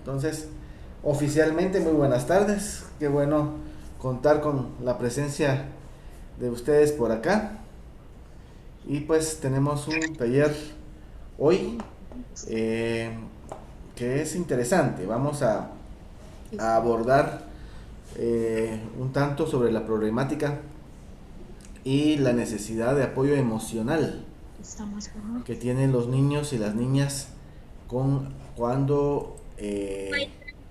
Entonces, oficialmente, muy buenas tardes. Qué bueno contar con la presencia de ustedes por acá. Y pues tenemos un taller hoy eh, que es interesante. Vamos a abordar un tanto sobre la problemática y la necesidad de apoyo emocional que tienen los niños y las niñas cuando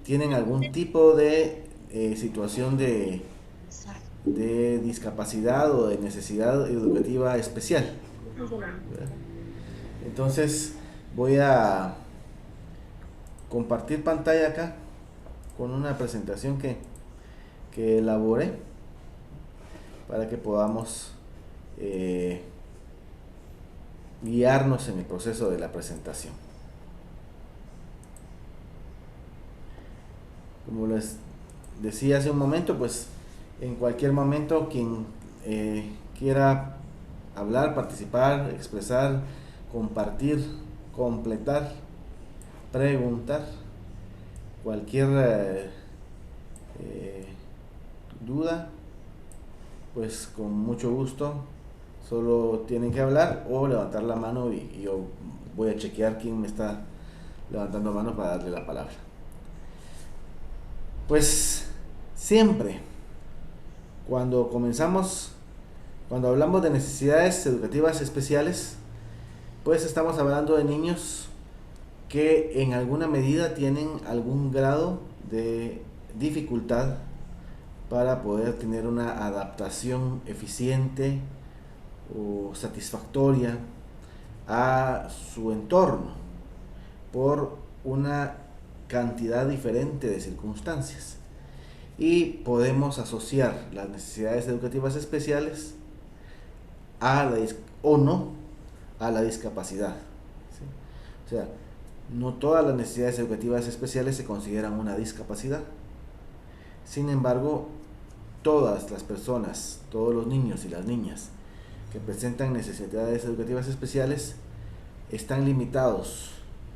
tienen algún tipo de situación de discapacidad o de necesidad educativa especial, ¿verdad? Entonces voy a compartir pantalla acá con una presentación que elaboré para que podamos eh, guiarnos en el proceso de la presentación. Como les decía hace un momento, pues en cualquier momento quien quiera hablar, participar, expresar, compartir, completar, preguntar, cualquier eh, duda, pues con mucho gusto, solo tienen que hablar o levantar la mano y yo voy a chequear quién me está levantando la mano para darle la palabra. Pues siempre, cuando comenzamos, cuando hablamos de necesidades educativas especiales, pues estamos hablando de niños que en alguna medida tienen algún grado de dificultad para poder tener una adaptación eficiente o satisfactoria a su entorno por una cantidad diferente de circunstancias. Y podemos asociar las necesidades educativas especiales a la o no a la discapacidad, ¿sí? O sea, no todas las necesidades educativas especiales se consideran una discapacidad. Sin embargo, todas las personas, todos los niños y las niñas que presentan necesidades educativas especiales están limitados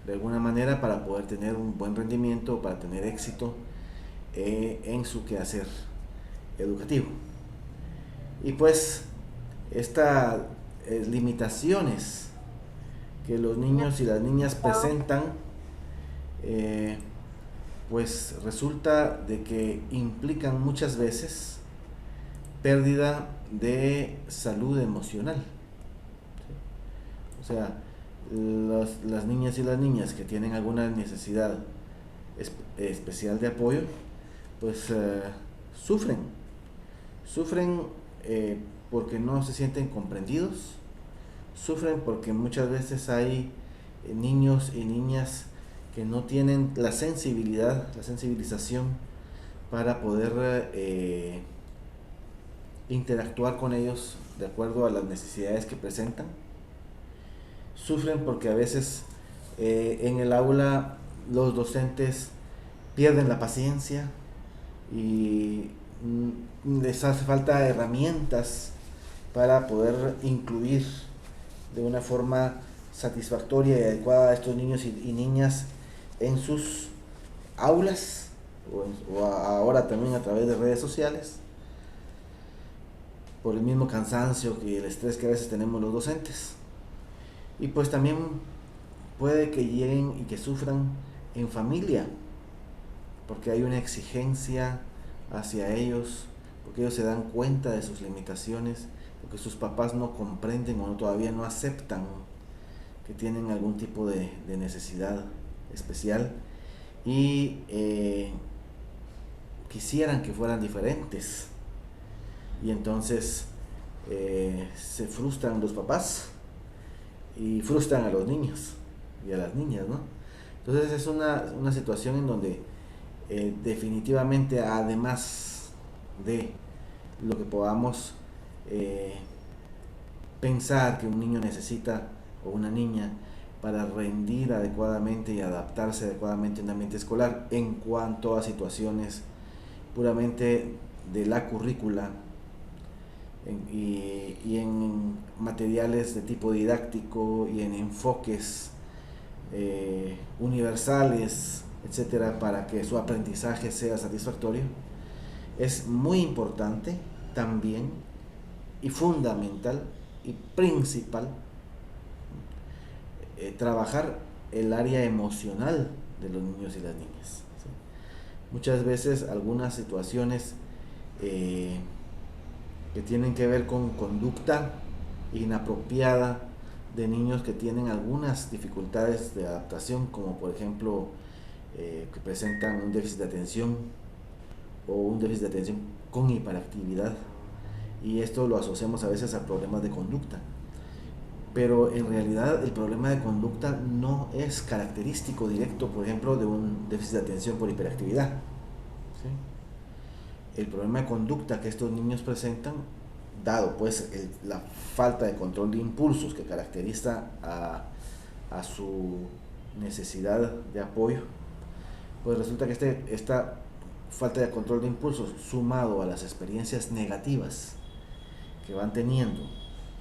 de alguna manera para poder tener un buen rendimiento, para tener éxito en su quehacer educativo. Y pues estas limitaciones que los niños y las niñas presentan, pues resulta de que implican muchas veces pérdida de salud emocional. ¿Sí? O sea, las niñas y las niñas que tienen alguna necesidad especial de apoyo, pues sufren, sufren porque no se sienten comprendidos, sufren porque muchas veces hay niños y niñas que no tienen la sensibilidad, la sensibilización para poder interactuar con ellos de acuerdo a las necesidades que presentan. Sufren porque a veces en el aula los docentes pierden la paciencia y les hace falta herramientas para poder incluir de una forma satisfactoria y adecuada a estos niños y niñas en sus aulas o ahora también a través de redes sociales, por el mismo cansancio y el estrés que a veces tenemos los docentes. Y pues también puede que lleguen y que sufran en familia, porque hay una exigencia hacia ellos, porque ellos se dan cuenta de sus limitaciones, porque sus papás no comprenden o todavía no aceptan que tienen algún tipo de necesidad especial y quisieran que fueran diferentes. Y entonces se frustran los papás y frustran a los niños y a las niñas, ¿no? Entonces es una situación en donde definitivamente, además de lo que podamos pensar que un niño necesita o una niña para rendir adecuadamente y adaptarse adecuadamente en un ambiente escolar en cuanto a situaciones puramente de la currícula y en materiales de tipo didáctico y en enfoques universales etcétera, para que su aprendizaje sea satisfactorio, es muy importante también y fundamental y principal trabajar el área emocional de los niños y las niñas, ¿sí? Muchas veces algunas situaciones que tienen que ver con conducta inapropiada de niños que tienen algunas dificultades de adaptación, como por ejemplo que presentan un déficit de atención o un déficit de atención con hiperactividad, y esto lo asociamos a veces a problemas de conducta, pero en realidad el problema de conducta no es característico directo, por ejemplo, de un déficit de atención por hiperactividad, ¿sí? El problema de conducta que estos niños presentan, dado pues la falta de control de impulsos que caracteriza a su necesidad de apoyo, pues resulta que esta falta de control de impulsos, sumado a las experiencias negativas que van teniendo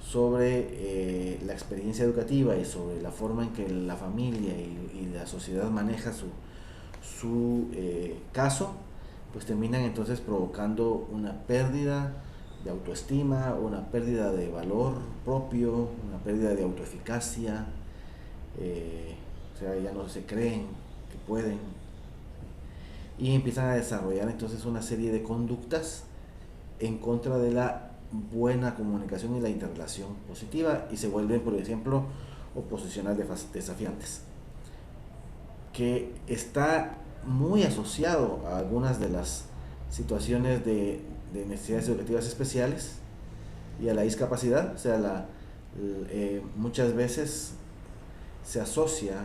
sobre la experiencia educativa y sobre la forma en que la familia y la sociedad maneja su caso, pues terminan entonces provocando una pérdida de autoestima, una pérdida de valor propio, una pérdida de autoeficacia, o sea, ya no se creen que pueden, y empiezan a desarrollar entonces una serie de conductas en contra de la buena comunicación y la interrelación positiva, y se vuelven, por ejemplo, oposicional desafiantes, que está muy asociado a algunas de las situaciones de necesidades educativas especiales y a la discapacidad. O sea, muchas veces se asocia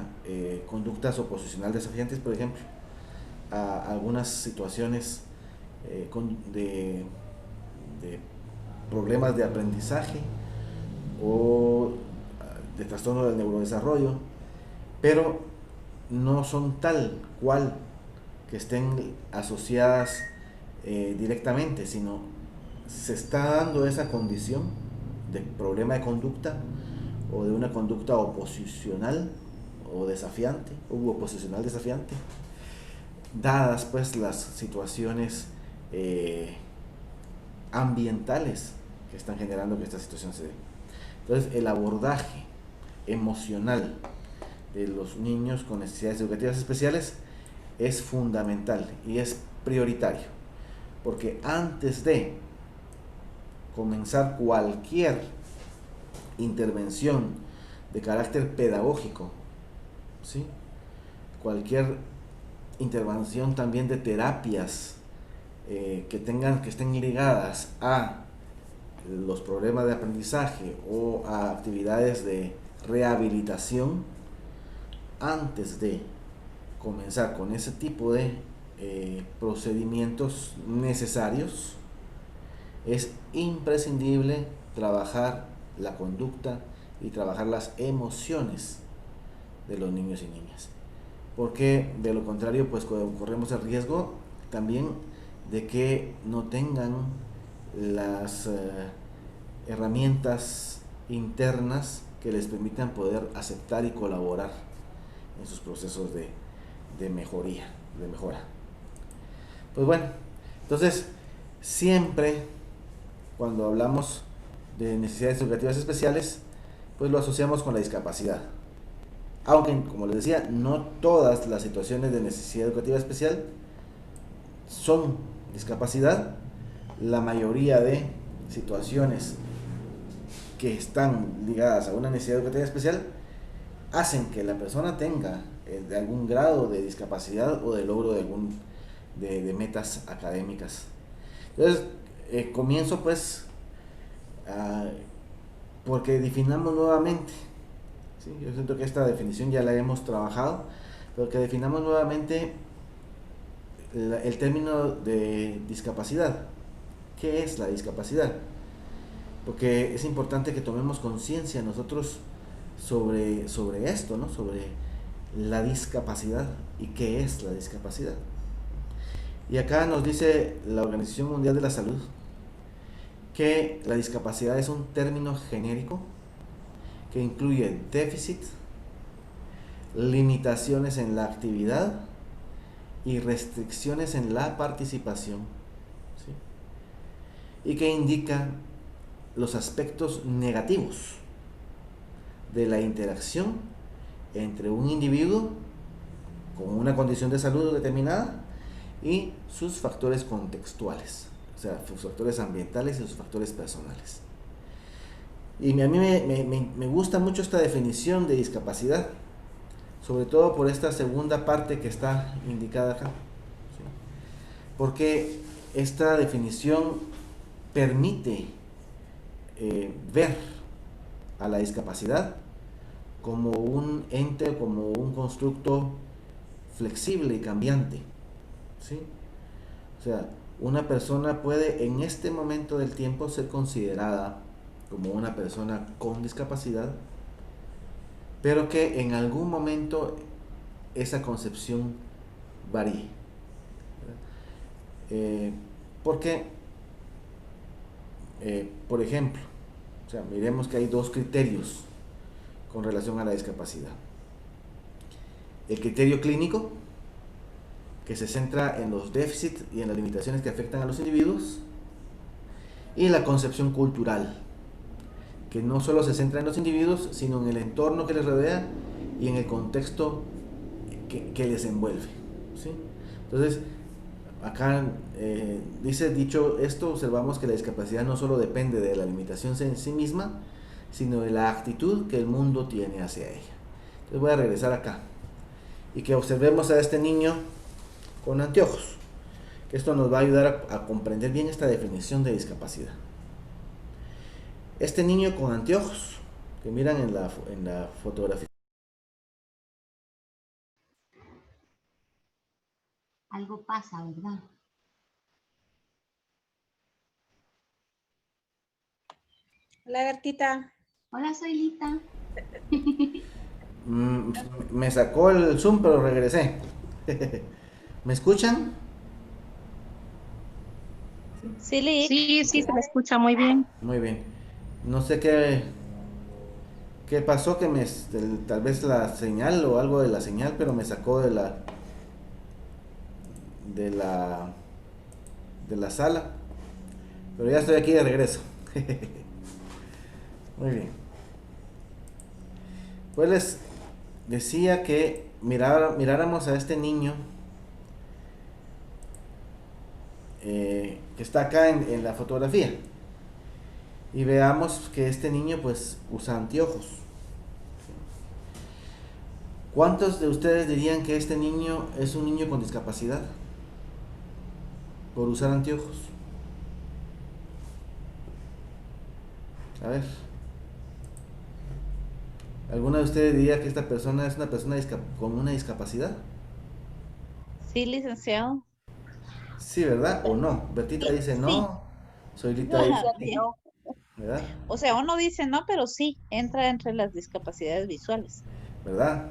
conductas oposicional desafiantes, por ejemplo, a algunas situaciones de problemas de aprendizaje o de trastorno del neurodesarrollo, pero no son tal cual que estén asociadas directamente, sino se está dando esa condición de problema de conducta o de una conducta oposicional o desafiante, o oposicional desafiante, dadas pues las situaciones ambientales que están generando que esta situación se dé. Entonces, el abordaje emocional de los niños con necesidades educativas especiales es fundamental y es prioritario, porque antes de comenzar cualquier intervención de carácter pedagógico, ¿sí?, cualquier intervención también de terapias que estén ligadas a los problemas de aprendizaje o a actividades de rehabilitación, antes de comenzar con ese tipo de procedimientos necesarios, es imprescindible trabajar la conducta y trabajar las emociones de los niños y niñas, porque de lo contrario pues corremos el riesgo también de que no tengan las herramientas internas que les permitan poder aceptar y colaborar en sus procesos de mejora. Pues bueno, entonces siempre cuando hablamos de necesidades educativas especiales, pues lo asociamos con la discapacidad. Aunque, como les decía, no todas las situaciones de necesidad educativa especial son discapacidad. La mayoría de situaciones que están ligadas a una necesidad educativa especial hacen que la persona tenga de algún grado de discapacidad o de logro de metas académicas. Entonces, comienzo pues porque definamos nuevamente, ¿sí? Yo siento que esta definición ya la hemos trabajado, pero que definamos nuevamente el término de discapacidad. ¿Qué es la discapacidad? Porque es importante que tomemos conciencia nosotros sobre esto, ¿no?, sobre la discapacidad y qué es la discapacidad. Y acá nos dice la Organización Mundial de la Salud que la discapacidad es un término genérico que incluye déficit, limitaciones en la actividad y restricciones en la participación, ¿sí? Y que indica los aspectos negativos de la interacción entre un individuo con una condición de salud determinada y sus factores contextuales, o sea, sus factores ambientales y sus factores personales. Y a mí me gusta mucho esta definición de discapacidad, sobre todo por esta segunda parte que está indicada acá, ¿sí? Porque esta definición permite ver a la discapacidad como un ente, como un constructo flexible y cambiante, ¿sí? O sea, una persona puede en este momento del tiempo ser considerada como una persona con discapacidad, pero que en algún momento esa concepción varíe. Eh, porque, por ejemplo, o sea, miremos que hay dos criterios con relación a la discapacidad. El criterio clínico, que se centra en los déficits y en las limitaciones que afectan a los individuos, y la concepción cultural, que no solo se centra en los individuos, sino en el entorno que les rodea y en el contexto que les envuelve, ¿sí? Entonces, acá dicho esto, observamos que la discapacidad no solo depende de la limitación en sí misma, sino de la actitud que el mundo tiene hacia ella. Entonces voy a regresar acá y que observemos a este niño con anteojos, que esto nos va a ayudar a comprender bien esta definición de discapacidad. Este niño con anteojos, que miran en la fotografía. Algo pasa, ¿verdad? Hola, Bertita. Hola, soy Lita. Mm, Me sacó el Zoom, pero regresé. ¿Me escuchan? Sí, Lick. Sí, sí, se me escucha muy bien. Muy bien. No sé qué pasó, que tal vez la señal o algo de la señal, pero me sacó de la, de la sala. Pero ya estoy aquí de regreso. Muy bien. Pues les decía que miráramos a este niño que está acá en la fotografía y veamos que este niño pues usa anteojos. ¿Cuántos de ustedes dirían que este niño es un niño con discapacidad por usar anteojos? A ver. ¿Alguna de ustedes diría que esta persona es una persona con una discapacidad? Sí, licenciado. Sí, ¿verdad? ¿O no? Bertita dice Sí. no. Soylita dice sí, No. ¿verdad? O sea, uno dice no, pero sí, entra entre las discapacidades visuales. ¿Verdad?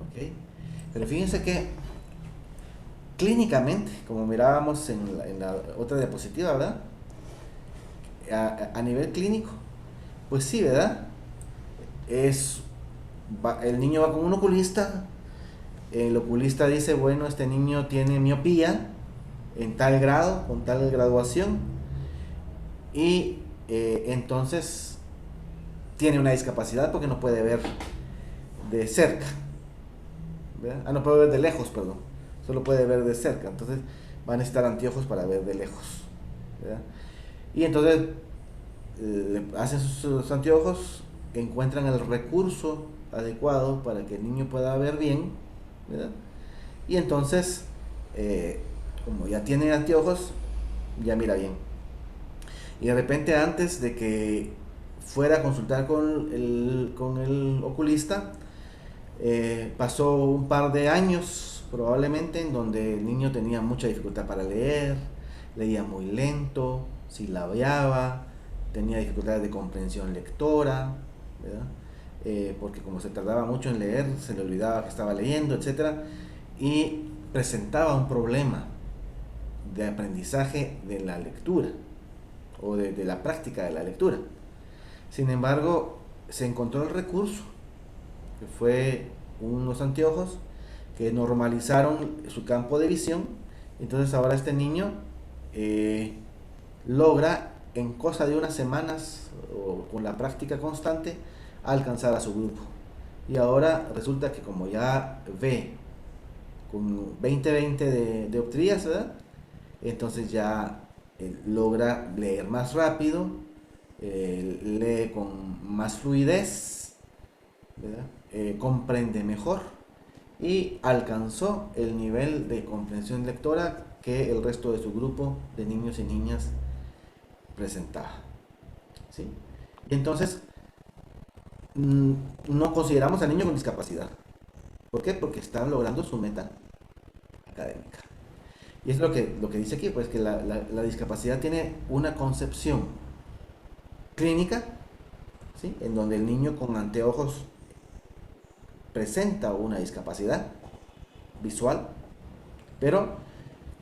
Ok. Pero fíjense que clínicamente, como mirábamos en la otra diapositiva, ¿verdad? A nivel clínico, pues sí, ¿verdad? El niño va con un oculista, el oculista dice, bueno, este niño tiene miopía en tal grado, con tal graduación, y entonces tiene una discapacidad porque no puede ver de cerca, ¿verdad? No puede ver de lejos, perdón, solo puede ver de cerca, entonces van a necesitar anteojos para ver de lejos, ¿verdad? Y entonces hacen sus anteojos, encuentran el recurso adecuado para que el niño pueda ver bien, ¿verdad? Y entonces, como ya tiene anteojos, ya mira bien. Y de repente, antes de que fuera a consultar con el oculista, pasó un par de años probablemente en donde el niño tenía mucha dificultad para leer, leía muy lento, silabeaba, tenía dificultades de comprensión lectora, ¿verdad? Porque como se tardaba mucho en leer, se le olvidaba que estaba leyendo, etcétera, y presentaba un problema de aprendizaje de la lectura o de la práctica de la lectura. Sin embargo, se encontró el recurso, que fue unos anteojos que normalizaron su campo de visión. Entonces ahora este niño logra en cosa de unas semanas o con la práctica constante alcanzar a su grupo. Y ahora resulta que como ya ve con 20/20 de dioptrías, ¿verdad? Entonces ya logra leer más rápido, lee con más fluidez, ¿verdad? Comprende mejor y alcanzó el nivel de comprensión lectora que el resto de su grupo de niños y niñas presentaba, ¿sí? Y entonces no consideramos al niño con discapacidad. ¿Por qué? Porque está logrando su meta académica. Y es lo que dice aquí, pues que la discapacidad tiene una concepción clínica, ¿sí? En donde el niño con anteojos presenta una discapacidad visual, pero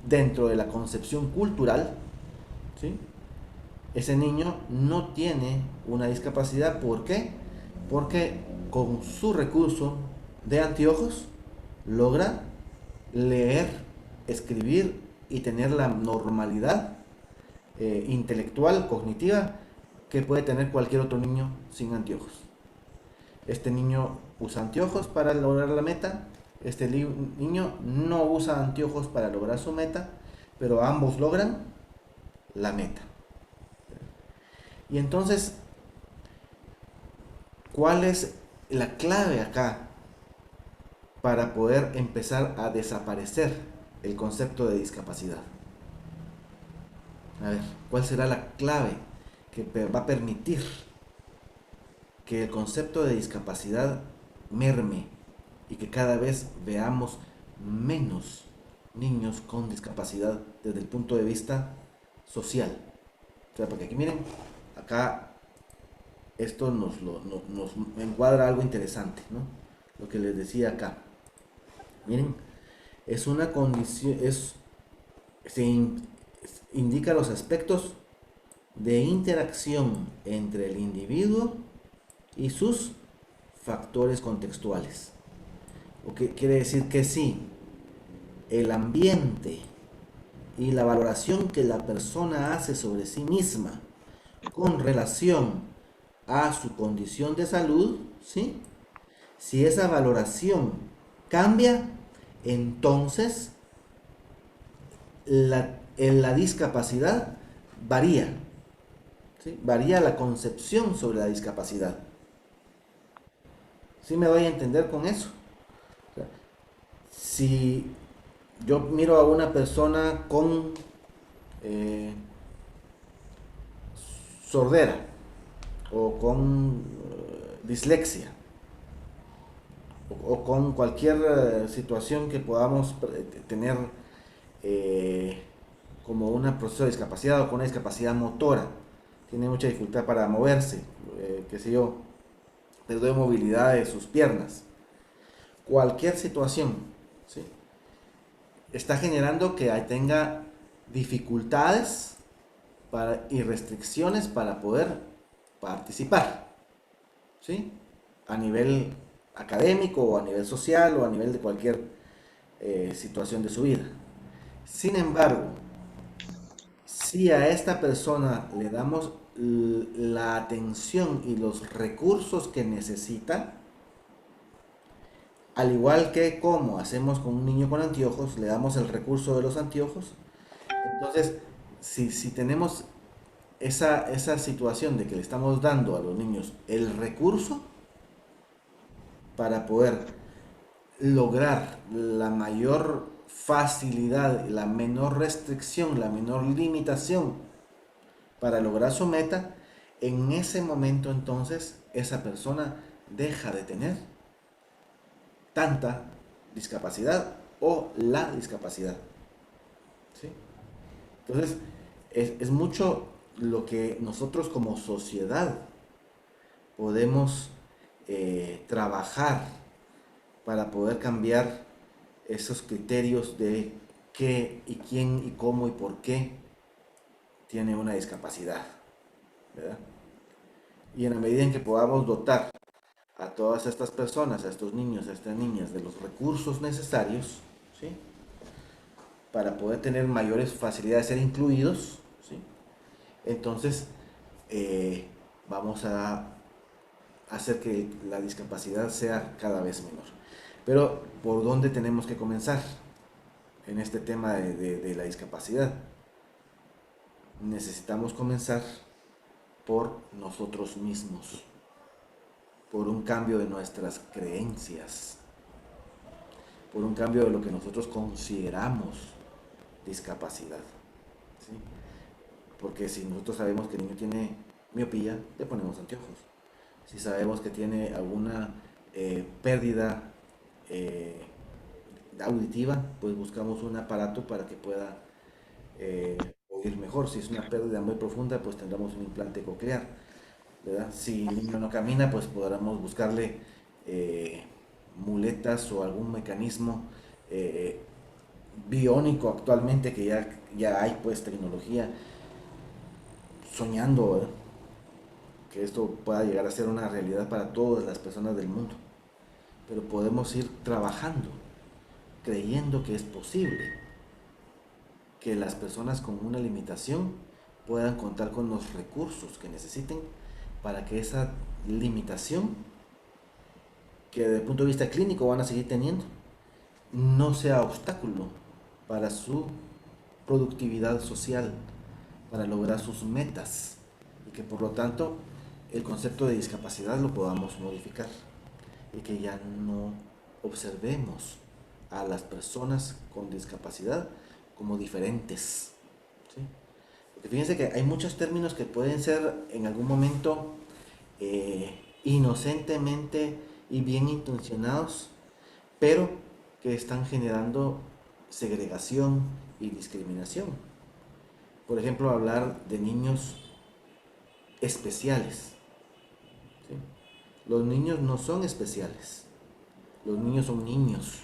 dentro de la concepción cultural, ¿sí? Ese niño no tiene una discapacidad. ¿Por qué? Porque con su recurso de anteojos logra leer, escribir y tener la normalidad intelectual, cognitiva que puede tener cualquier otro niño sin anteojos. Este niño usa anteojos para lograr la meta, este niño no usa anteojos para lograr su meta, pero ambos logran la meta. Y entonces, ¿cuál es la clave acá para poder empezar a desaparecer el concepto de discapacidad? A ver, ¿cuál será la clave que va a permitir que el concepto de discapacidad merme y que cada vez veamos menos niños con discapacidad desde el punto de vista social? O sea, porque aquí miren, acá esto nos encuadra algo interesante, ¿no? Lo que les decía acá. Miren, es una condición, indica los aspectos de interacción entre el individuo y sus factores contextuales. O que quiere decir que sí, el ambiente y la valoración que la persona hace sobre sí misma con relación a su condición de salud, ¿sí? Si esa valoración cambia, entonces la discapacidad varía, ¿sí? Varía la concepción sobre la discapacidad. ¿Sí me doy a entender con eso? O sea, si yo miro a una persona con sordera o con dislexia o con cualquier situación que podamos tener como un proceso de discapacidad o con una discapacidad motora, tiene mucha dificultad para moverse, qué sé yo, perdió movilidad de sus piernas, cualquier situación, ¿sí? Está generando que tenga dificultades y restricciones para poder participar, ¿sí? A nivel académico o a nivel social o a nivel de cualquier situación de su vida. Sin embargo, si a esta persona le damos la atención y los recursos que necesita, al igual que como hacemos con un niño con anteojos, le damos el recurso de los anteojos, entonces si tenemos esa situación de que le estamos dando a los niños el recurso para poder lograr la mayor facilidad, la menor restricción, la menor limitación para lograr su meta, en ese momento entonces esa persona deja de tener tanta discapacidad o la discapacidad, ¿sí? Entonces es mucho lo que nosotros como sociedad podemos trabajar para poder cambiar esos criterios de qué y quién y cómo y por qué tiene una discapacidad, ¿verdad? Y en la medida en que podamos dotar a todas estas personas, a estos niños, a estas niñas, de los recursos necesarios, ¿sí? Para poder tener mayores facilidades de ser incluidos, ¿sí? Entonces, vamos a hacer que la discapacidad sea cada vez menor. Pero, ¿por dónde tenemos que comenzar en este tema de la discapacidad? Necesitamos comenzar por nosotros mismos, por un cambio de nuestras creencias, por un cambio de lo que nosotros consideramos discapacidad, ¿sí? Porque si nosotros sabemos que el niño tiene miopía, le ponemos anteojos. Si sabemos que tiene alguna pérdida auditiva, pues buscamos un aparato para que pueda oír mejor. Si es una pérdida muy profunda, pues tendremos un implante coclear, ¿verdad? Si el niño no camina, pues podremos buscarle muletas o algún mecanismo eh, biónico actualmente, que ya hay pues tecnología, soñando, ¿verdad?, que esto pueda llegar a ser una realidad para todas las personas del mundo. Pero podemos ir trabajando, creyendo que es posible que las personas con una limitación puedan contar con los recursos que necesiten para que esa limitación, que desde el punto de vista clínico van a seguir teniendo, no sea obstáculo para su productividad social, para lograr sus metas, y que por lo tanto el concepto de discapacidad lo podamos modificar y que ya no observemos a las personas con discapacidad como diferentes, ¿sí? Porque fíjense que hay muchos términos que pueden ser en algún momento inocentemente y bien intencionados, pero que están generando segregación y discriminación. Por ejemplo, hablar de niños especiales, ¿sí? Los niños no son especiales, los niños son niños,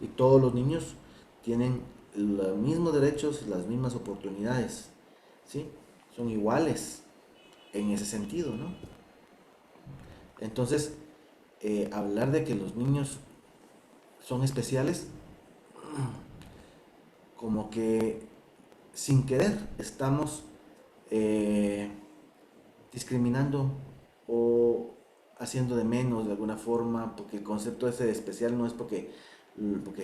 y todos los niños tienen los mismos derechos y las mismas oportunidades, ¿sí? Son iguales en ese sentido, ¿no? Entonces, hablar de que los niños son especiales, como que sin querer estamos discriminando o haciendo de menos de alguna forma, porque el concepto ese de especial no es porque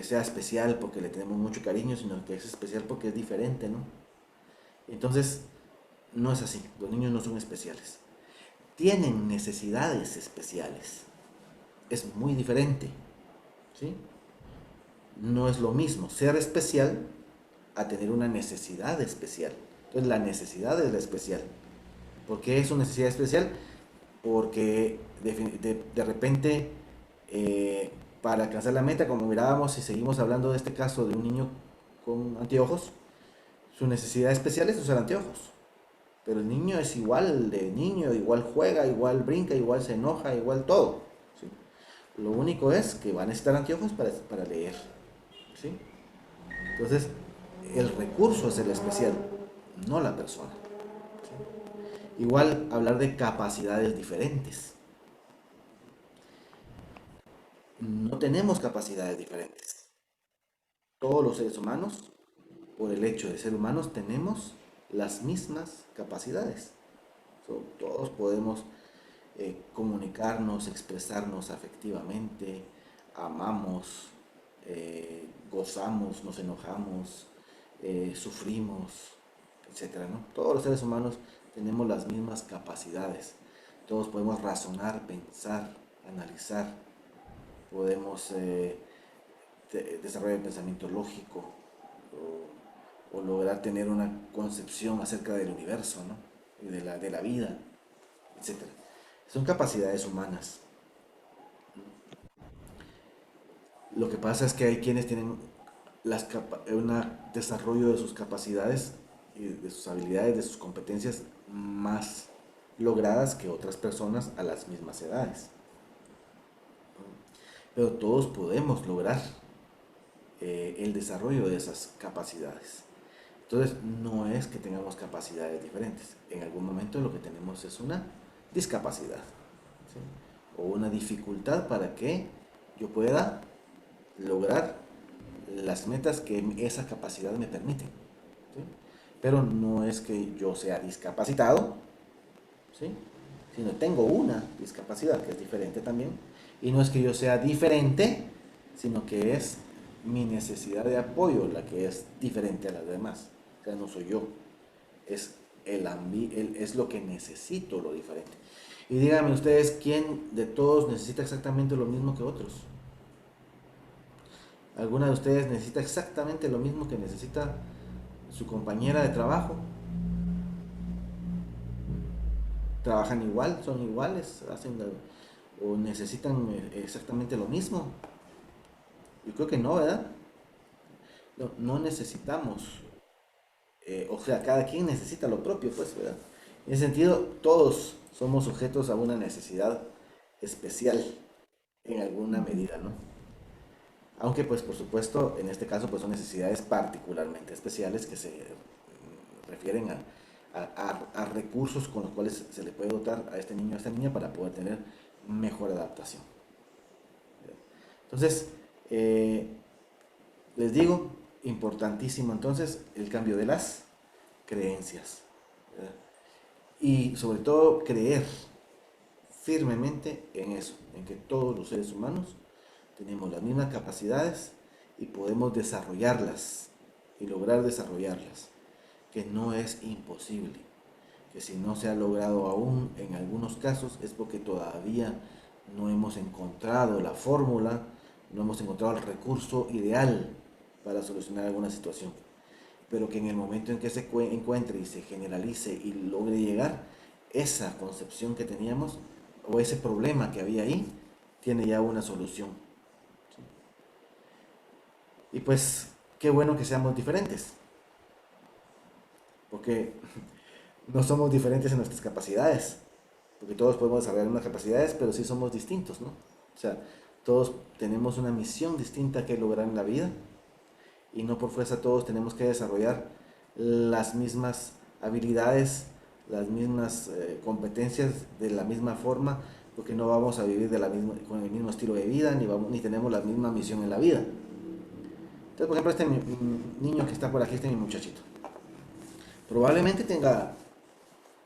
sea especial, porque le tenemos mucho cariño, sino que es especial porque es diferente, ¿no? Entonces, no es así, los niños no son especiales. Tienen necesidades especiales, es muy diferente, ¿sí? No es lo mismo ser especial a tener una necesidad especial. Entonces, la necesidad es la especial. ¿Por qué es una necesidad especial? Porque de repente, para alcanzar la meta, como mirábamos, si seguimos hablando de este caso de un niño con anteojos, su necesidad especial es usar anteojos. Pero el niño es igual de niño, igual juega, igual brinca, igual se enoja, igual todo, ¿sí? Lo único es que va a necesitar anteojos para leer, ¿sí? Entonces, el recurso es el especial, no la persona, ¿sí? Igual hablar de capacidades diferentes. No tenemos capacidades diferentes. Todos los seres humanos, por el hecho de ser humanos, tenemos las mismas capacidades. Todos podemos comunicarnos, expresarnos afectivamente, amamos, gozamos, nos enojamos, sufrimos, etcétera, ¿no? Todos los seres humanos tenemos las mismas capacidades. Todos podemos razonar, pensar, analizar, podemos desarrollar el pensamiento lógico, o lograr tener una concepción acerca del universo, ¿no? Y de la vida, etcétera. Son capacidades humanas. Lo que pasa es que hay quienes tienen un desarrollo de sus capacidades y de sus habilidades, de sus competencias más logradas que otras personas a las mismas edades. Pero todos podemos lograr el desarrollo de esas capacidades. Entonces, no es que tengamos capacidades diferentes. En algún momento lo que tenemos es una discapacidad, ¿sí? o una dificultad para que yo pueda lograr las metas que esa capacidad me permite. ¿Sí? Pero no es que yo sea discapacitado, ¿sí? Sino tengo una discapacidad que es diferente también. Y no es que yo sea diferente, sino que es mi necesidad de apoyo la que es diferente a las demás. O sea, no soy yo, es, es lo que necesito lo diferente. Y díganme ustedes, ¿quién de todos necesita exactamente lo mismo que otros? ¿Alguna de ustedes necesita exactamente lo mismo que necesita su compañera de trabajo? ¿Trabajan igual? ¿Son iguales? ¿O necesitan exactamente lo mismo? Yo creo que no, ¿verdad? No, no necesitamos, o sea, cada quien necesita lo propio, pues, ¿verdad? En ese sentido, todos somos sujetos a una necesidad especial en alguna medida, ¿no? Aunque, pues, por supuesto, en este caso, pues, son necesidades particularmente especiales que se refieren a recursos con los cuales se le puede dotar a este niño o a esta niña para poder tener mejor adaptación. Entonces, les digo, importantísimo entonces el cambio de las creencias, ¿verdad? Y sobre todo creer firmemente en eso, en que todos los seres humanos tenemos las mismas capacidades y podemos desarrollarlas y lograr desarrollarlas, que no es imposible, que si no se ha logrado aún en algunos casos es porque todavía no hemos encontrado la fórmula, no hemos encontrado el recurso ideal para solucionar alguna situación, pero que en el momento en que se encuentre y se generalice y logre llegar, esa concepción que teníamos o ese problema que había ahí tiene ya una solución. ¿Sí? Y pues qué bueno que seamos diferentes, porque no somos diferentes en nuestras capacidades, porque todos podemos desarrollar unas capacidades, pero sí somos distintos, ¿no? O sea, todos tenemos una misión distinta que lograr en la vida y no por fuerza todos tenemos que desarrollar las mismas habilidades, las mismas competencias de la misma forma, porque no vamos a vivir con el mismo estilo de vida, ni tenemos la misma misión en la vida. Entonces, por ejemplo, este niño que está por aquí, este mi muchachito, probablemente tenga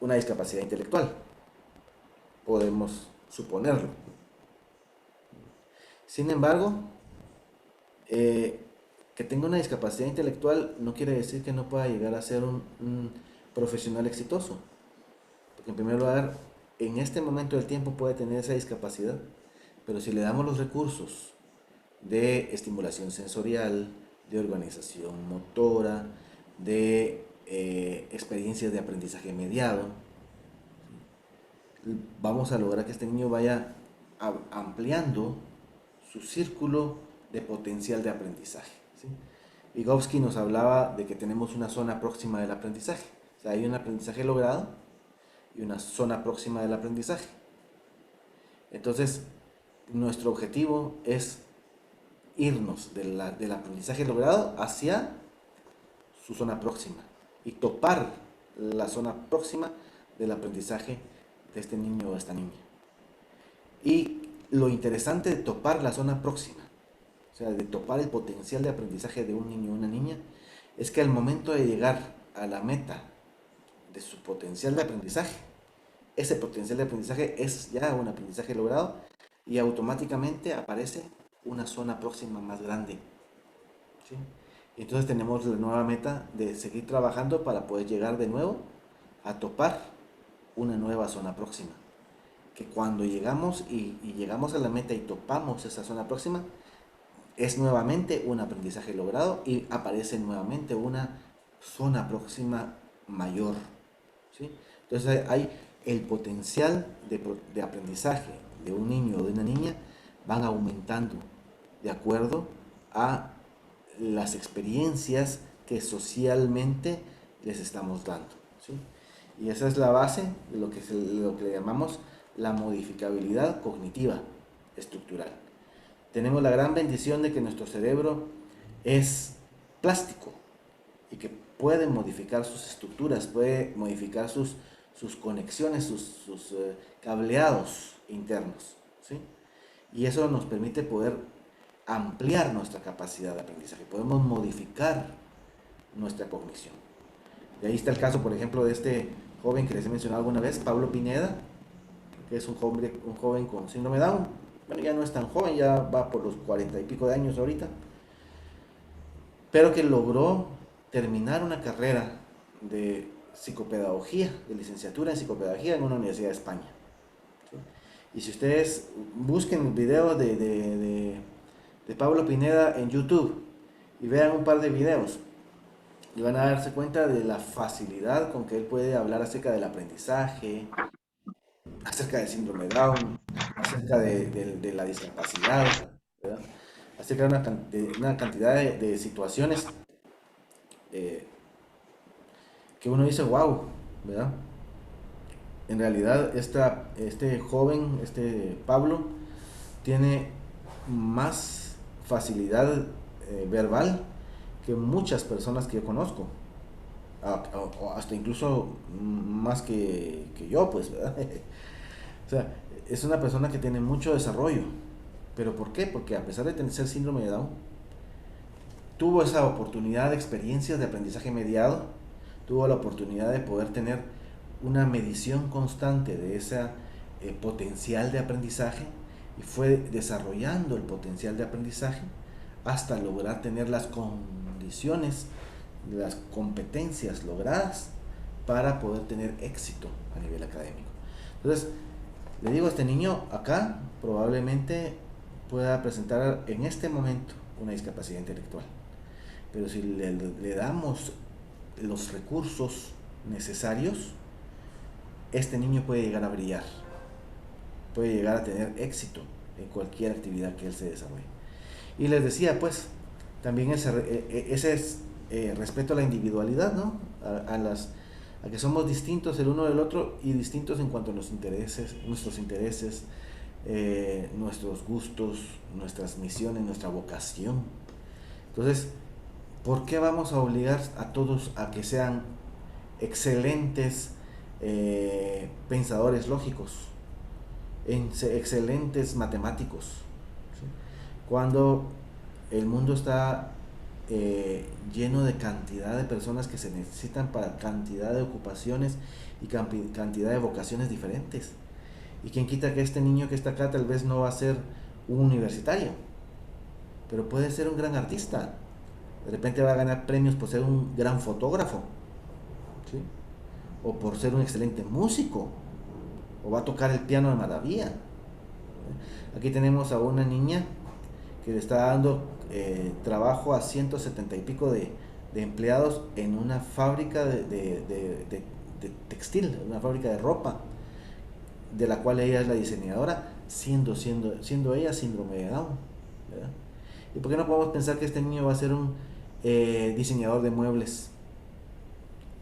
una discapacidad intelectual, podemos suponerlo. Sin embargo, que tenga una discapacidad intelectual no quiere decir que no pueda llegar a ser un profesional exitoso. Porque en primer lugar, en este momento del tiempo puede tener esa discapacidad, pero si le damos los recursos de estimulación sensorial, de organización motora, de experiencias de aprendizaje mediado, vamos a lograr que este niño vaya ampliando su círculo de potencial de aprendizaje. ¿Sí? Vygotsky nos hablaba de que tenemos una zona próxima del aprendizaje. O sea, hay un aprendizaje logrado y una zona próxima del aprendizaje. Entonces, nuestro objetivo es irnos del aprendizaje logrado hacia su zona próxima y topar la zona próxima del aprendizaje de este niño o esta niña. Y lo interesante de topar la zona próxima, o sea, de topar el potencial de aprendizaje de un niño o una niña, es que al momento de llegar a la meta de su potencial de aprendizaje, ese potencial de aprendizaje es ya un aprendizaje logrado y automáticamente aparece una zona próxima más grande. ¿Sí? Y entonces tenemos la nueva meta de seguir trabajando para poder llegar de nuevo a topar una nueva zona próxima. Que cuando llegamos y llegamos a la meta y topamos esa zona próxima, es nuevamente un aprendizaje logrado y aparece nuevamente una zona próxima mayor. ¿Sí? Entonces hay el potencial de aprendizaje de un niño o de una niña van aumentando de acuerdo a las experiencias que socialmente les estamos dando. ¿Sí? Y esa es la base de lo que le llamamos la modificabilidad cognitiva estructural. Tenemos la gran bendición de que nuestro cerebro es plástico y que puede modificar sus estructuras, puede modificar sus conexiones, sus cableados internos. ¿sí? Y eso nos permite poder ampliar nuestra capacidad de aprendizaje, podemos modificar nuestra cognición. Y ahí está el caso, por ejemplo, de este joven que les he mencionado alguna vez, Pablo Pineda, que es un joven con síndrome de Down. Bueno, ya no es tan joven, ya va por los 40 y pico de años ahorita, pero que logró terminar una carrera de psicopedagogía, de licenciatura en psicopedagogía en una universidad de España. ¿Sí? Y si ustedes busquen videos de Pablo Pineda en YouTube y vean un par de videos, y van a darse cuenta de la facilidad con que él puede hablar acerca del aprendizaje, acerca del síndrome de Down, acerca de la discapacidad, ¿verdad? Acerca de una cantidad de situaciones eh, que uno dice, wow, ¿verdad? En realidad, este joven, este Pablo, tiene más facilidad verbal que muchas personas que yo conozco, o hasta incluso más que yo, pues, ¿verdad? O sea, es una persona que tiene mucho desarrollo. ¿Pero por qué? Porque a pesar de tener síndrome de Down, tuvo esa oportunidad de experiencias de aprendizaje mediado, tuvo la oportunidad de poder tener una medición constante de ese potencial de aprendizaje y fue desarrollando el potencial de aprendizaje hasta lograr tener las condiciones, las competencias logradas para poder tener éxito a nivel académico. Entonces, le digo, a este niño acá probablemente pueda presentar en este momento una discapacidad intelectual, pero si le damos los recursos necesarios, este niño puede llegar a brillar, puede llegar a tener éxito en cualquier actividad que él se desarrolle. Y les decía, pues, también ese es respeto a la individualidad, ¿no? A que somos distintos el uno del otro y distintos en cuanto a nuestros intereses, nuestros gustos, nuestras misiones, nuestra vocación. Entonces, ¿por qué vamos a obligar a todos a que sean excelentes pensadores lógicos, excelentes matemáticos? ¿Sí? Cuando el mundo está lleno de cantidad de personas que se necesitan para cantidad de ocupaciones y cantidad de vocaciones diferentes. Y quien quita que este niño que está acá tal vez no va a ser un universitario, pero puede ser un gran artista. De repente va a ganar premios por ser un gran fotógrafo, ¿sí? O por ser un excelente músico, o va a tocar el piano de maravilla. Aquí tenemos a una niña que le está dando trabajo a 170 y pico de empleados en una fábrica de textil, una fábrica de ropa, de la cual ella es la diseñadora, siendo ella síndrome de Down, ¿verdad? ¿Y por qué no podemos pensar que este niño va a ser un diseñador de muebles?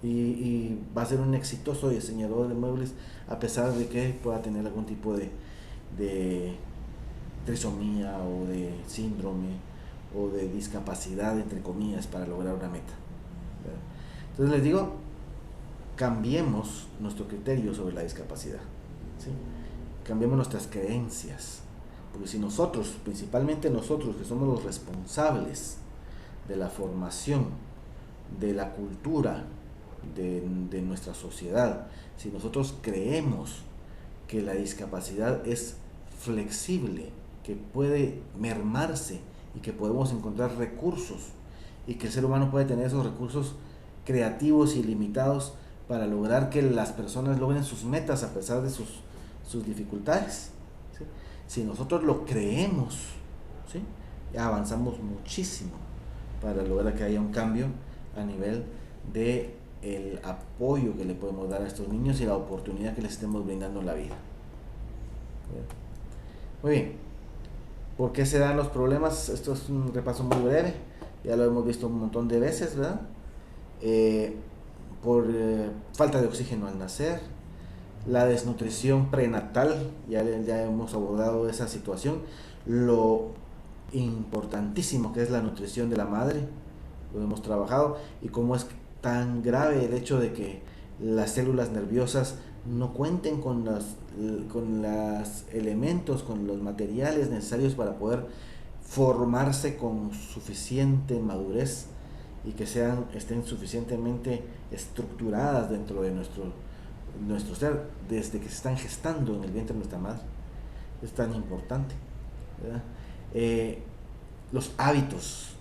Y va a ser un exitoso diseñador de muebles a pesar de que pueda tener algún tipo de trisomía o de síndrome o de discapacidad, entre comillas, para lograr una meta, ¿verdad? Entonces les digo, cambiemos nuestro criterio sobre la discapacidad, ¿sí? Cambiemos nuestras creencias, porque si nosotros, principalmente nosotros que somos los responsables de la formación, de la cultura, de nuestra sociedad, si nosotros creemos que la discapacidad es flexible, que puede mermarse y que podemos encontrar recursos y que el ser humano puede tener esos recursos creativos y limitados para lograr que las personas logren sus metas a pesar de sus dificultades, ¿sí? Si nosotros lo creemos, ¿sí?, avanzamos muchísimo para lograr que haya un cambio a nivel de el apoyo que le podemos dar a estos niños y la oportunidad que les estemos brindando en la vida. Muy bien. ¿Por qué se dan los problemas? Esto es un repaso muy breve, ya lo hemos visto un montón de veces, ¿verdad? Por falta de oxígeno al nacer, la desnutrición prenatal, ya hemos abordado esa situación, lo importantísimo que es la nutrición de la madre, lo hemos trabajado, y cómo es tan grave el hecho de que las células nerviosas no cuenten con los elementos, con los materiales necesarios para poder formarse con suficiente madurez y que estén suficientemente estructuradas dentro de nuestro ser desde que se están gestando en el vientre de nuestra madre. Es tan importante, ¿verdad? Los hábitos,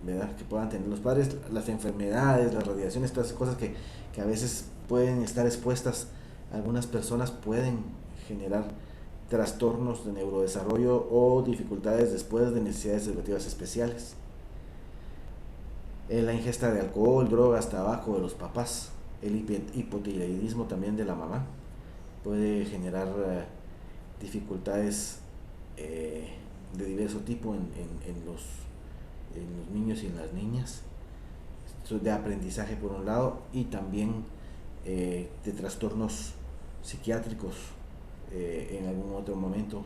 ¿verdad?, que puedan tener los padres, las enfermedades, las radiaciones, todas esas cosas que a veces pueden estar expuestas a algunas personas, pueden generar trastornos de neurodesarrollo o dificultades después de necesidades educativas especiales. La ingesta de alcohol, drogas, tabaco de los papás, el hipotiroidismo también de la mamá puede generar dificultades de diverso tipo en los niños y en las niñas, de aprendizaje por un lado, y también de trastornos psiquiátricos en algún otro momento,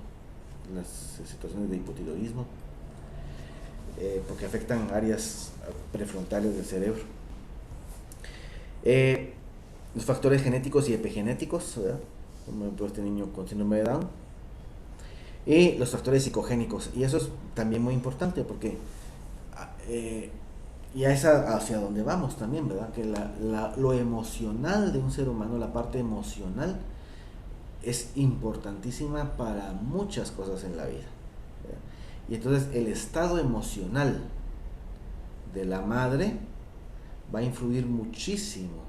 las situaciones de hipotiroidismo, porque afectan áreas prefrontales del cerebro. Los factores genéticos y epigenéticos, ¿verdad?, como ejemplo este niño con síndrome de Down, y los factores psicogénicos, y eso es también muy importante porque y es hacia donde vamos también, ¿verdad?, que lo emocional de un ser humano, la parte emocional, es importantísima para muchas cosas en la vida, ¿verdad? Y entonces el estado emocional de la madre va a influir muchísimo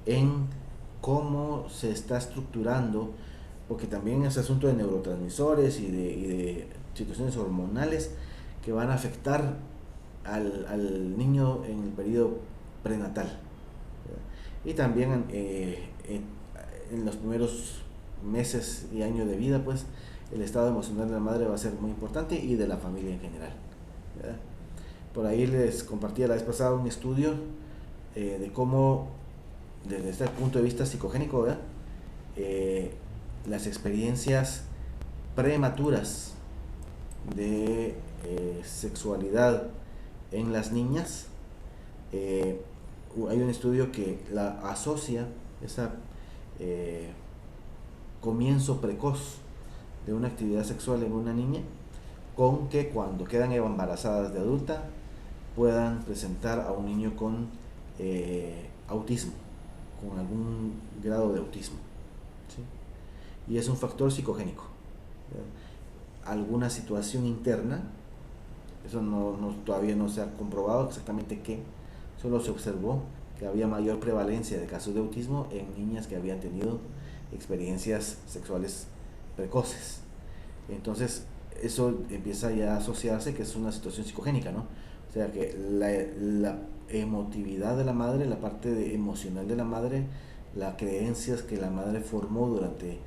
en cómo se está estructurando, porque también es asunto de neurotransmisores y de situaciones hormonales que van a afectar al niño en el periodo prenatal, ¿verdad? Y también en los primeros meses y años de vida, pues el estado emocional de la madre va a ser muy importante, y de la familia en general, ¿verdad? Por ahí les compartía la vez pasada un estudio de cómo, desde este punto de vista psicogénico, ¿verdad?, las experiencias prematuras de sexualidad en las niñas, hay un estudio que la asocia esa comienzo precoz de una actividad sexual en una niña con que cuando quedan embarazadas de adulta puedan presentar a un niño con autismo, con algún grado de autismo, ¿sí? Y es un factor psicogénico, ¿verdad? Alguna situación interna, eso todavía no se ha comprobado exactamente qué, solo se observó que había mayor prevalencia de casos de autismo en niñas que habían tenido experiencias sexuales precoces. Entonces eso empieza ya a asociarse que es una situación psicogénica, ¿no? O sea que la emotividad de la madre, la parte emocional de la madre, las creencias que la madre formó durante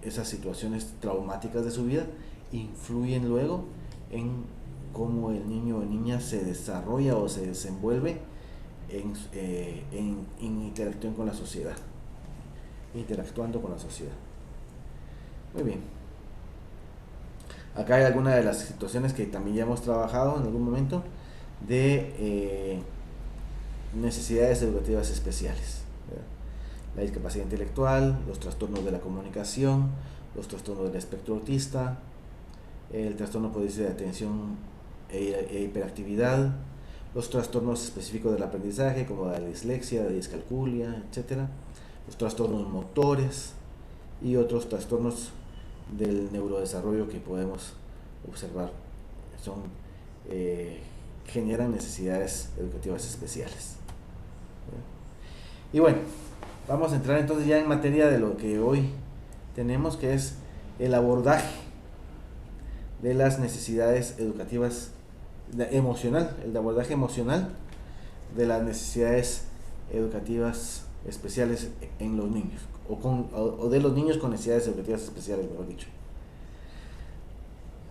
esas situaciones traumáticas de su vida, influyen luego en cómo el niño o niña se desarrolla o se desenvuelve en interacción con la sociedad, interactuando con la sociedad. Muy bien. Acá hay algunas de las situaciones que también ya hemos trabajado en algún momento de necesidades educativas especiales, ¿verdad? La discapacidad intelectual, los trastornos de la comunicación, los trastornos del espectro autista, el trastorno por déficit de atención e hiperactividad, los trastornos específicos del aprendizaje como la dislexia, la discalculia, etcétera, los trastornos motores y otros trastornos del neurodesarrollo que podemos observar generan necesidades educativas especiales. Y bueno, vamos a entrar entonces ya en materia de lo que hoy tenemos, que es el abordaje de las necesidades educativas emocional, el abordaje emocional de las necesidades educativas especiales en los niños, o de los niños con necesidades educativas especiales, mejor dicho.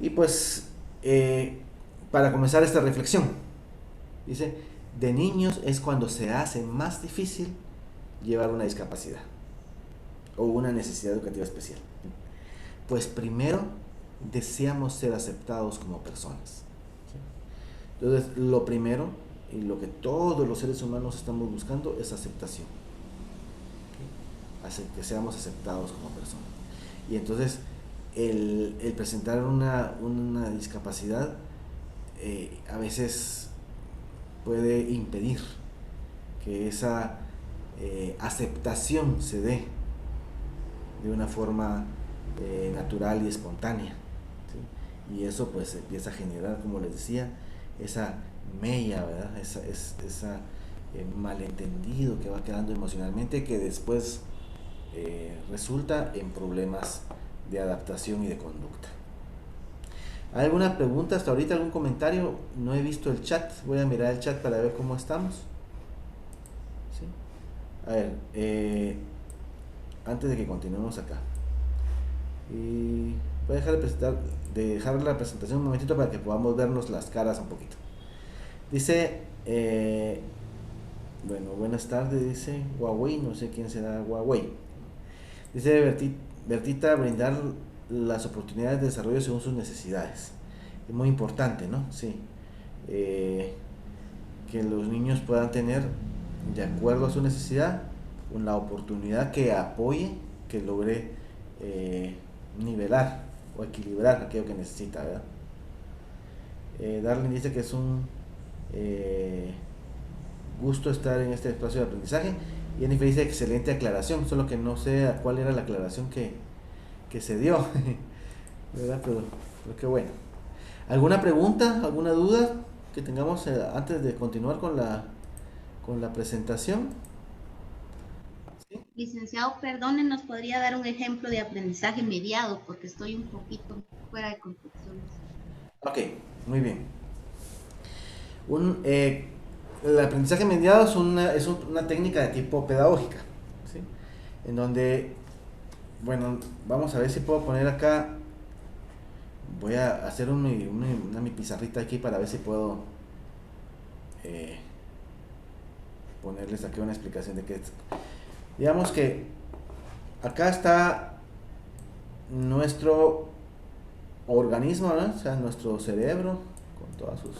Y pues, para comenzar esta reflexión, dice, de niños es cuando se hace más difícil llevar una discapacidad o una necesidad educativa especial. Pues primero deseamos ser aceptados como personas. Entonces, lo primero y lo que todos los seres humanos estamos buscando es aceptación. que seamos aceptados como personas. Y entonces el presentar una discapacidad a veces puede impedir que esa aceptación se dé de una forma natural y espontánea, ¿sí? Y eso pues empieza a generar, como les decía, esa mella, ¿verdad? Esa malentendido que va quedando emocionalmente, que después resulta en problemas de adaptación y de conducta. ¿Hay alguna pregunta hasta ahorita? ¿Algún comentario? No he visto el chat, voy a mirar el chat para ver cómo estamos. ¿Sí? A ver, antes de que continuemos acá, y voy a dejar la presentación un momentito para que podamos vernos las caras un poquito. Dice, bueno, buenas tardes, dice Huawei, no sé quién será Huawei. Dice Bertita, brindar las oportunidades de desarrollo según sus necesidades. Es muy importante, ¿no? Sí. Que los niños puedan tener, de acuerdo a su necesidad, una oportunidad que apoye, que logre nivelar o equilibrar aquello que necesita, ¿verdad? Darlene dice que es un gusto estar en este espacio de aprendizaje. Y Jennifer dice excelente aclaración, solo que no sé a cuál era la aclaración que se dio, ¿verdad? Pero qué bueno. ¿Alguna pregunta, alguna duda que tengamos antes de continuar con la presentación? ¿Sí? Licenciado, perdone, ¿nos podría dar un ejemplo de aprendizaje mediado? Porque estoy un poquito fuera de contexto. Ok, muy bien. El aprendizaje mediado es una técnica de tipo pedagógica, ¿sí? En donde, bueno, vamos a ver si puedo poner acá, voy a hacer mi pizarrita aquí para ver si puedo ponerles aquí una explicación de qué es. Digamos que acá está nuestro organismo, ¿no? O sea, nuestro cerebro con todas sus,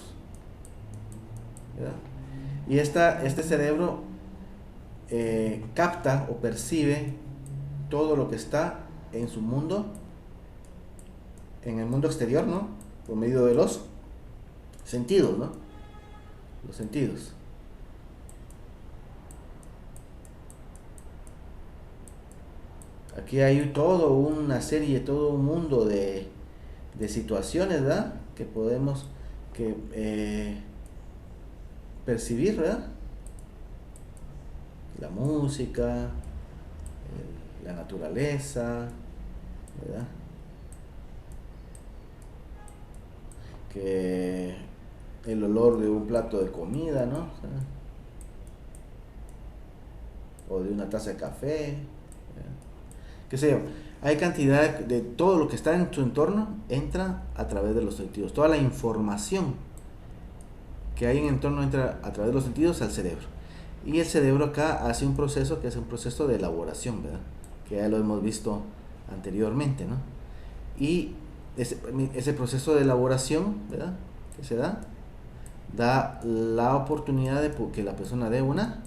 ¿verdad? Y este cerebro capta o percibe todo lo que está en su mundo, en el mundo exterior, ¿no? Por medio de los sentidos, ¿no? Los sentidos. Aquí hay todo un mundo de situaciones, ¿verdad? Que podemos percibir, ¿verdad? La música, la naturaleza, ¿verdad? Que el olor de un plato de comida, ¿no? O de una taza de café, ¿verdad? Qué sé yo, hay cantidad de todo lo que está en tu entorno, entra a través de los sentidos. Toda la información que hay en el entorno entra a través de los sentidos al cerebro. Y el cerebro acá hace un proceso que es un proceso de elaboración, ¿verdad? Que ya lo hemos visto anteriormente, ¿no? Y ese proceso de elaboración, ¿verdad? Que se da la oportunidad de que la persona dé una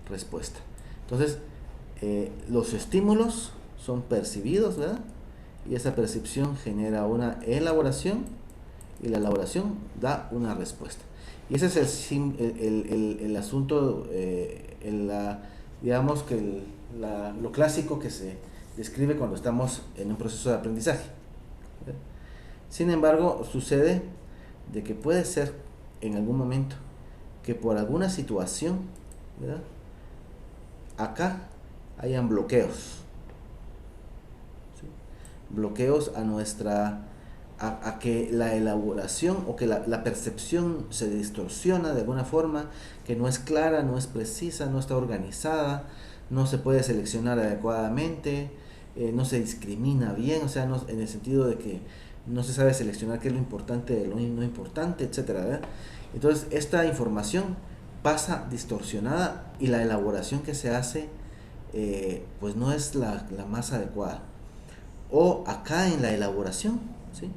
respuesta. Entonces, los estímulos son percibidos, ¿verdad? Y esa percepción genera una elaboración y la elaboración da una respuesta. Y ese es el asunto, digamos que lo clásico que se describe cuando estamos en un proceso de aprendizaje, ¿verdad? Sin embargo, sucede de que puede ser en algún momento que por alguna situación, ¿verdad? Acá hayan bloqueos, ¿sí? Bloqueos a que la elaboración o que la percepción se distorsiona de alguna forma, que no es clara, no es precisa, no está organizada, no se puede seleccionar adecuadamente, no se discrimina bien, o sea, en el sentido de que no se sabe seleccionar qué es lo importante de lo no importante, etcétera, ¿verdad? Entonces, esta información pasa distorsionada y la elaboración que se hace pues no es la más adecuada. O acá en la elaboración, ¿sí?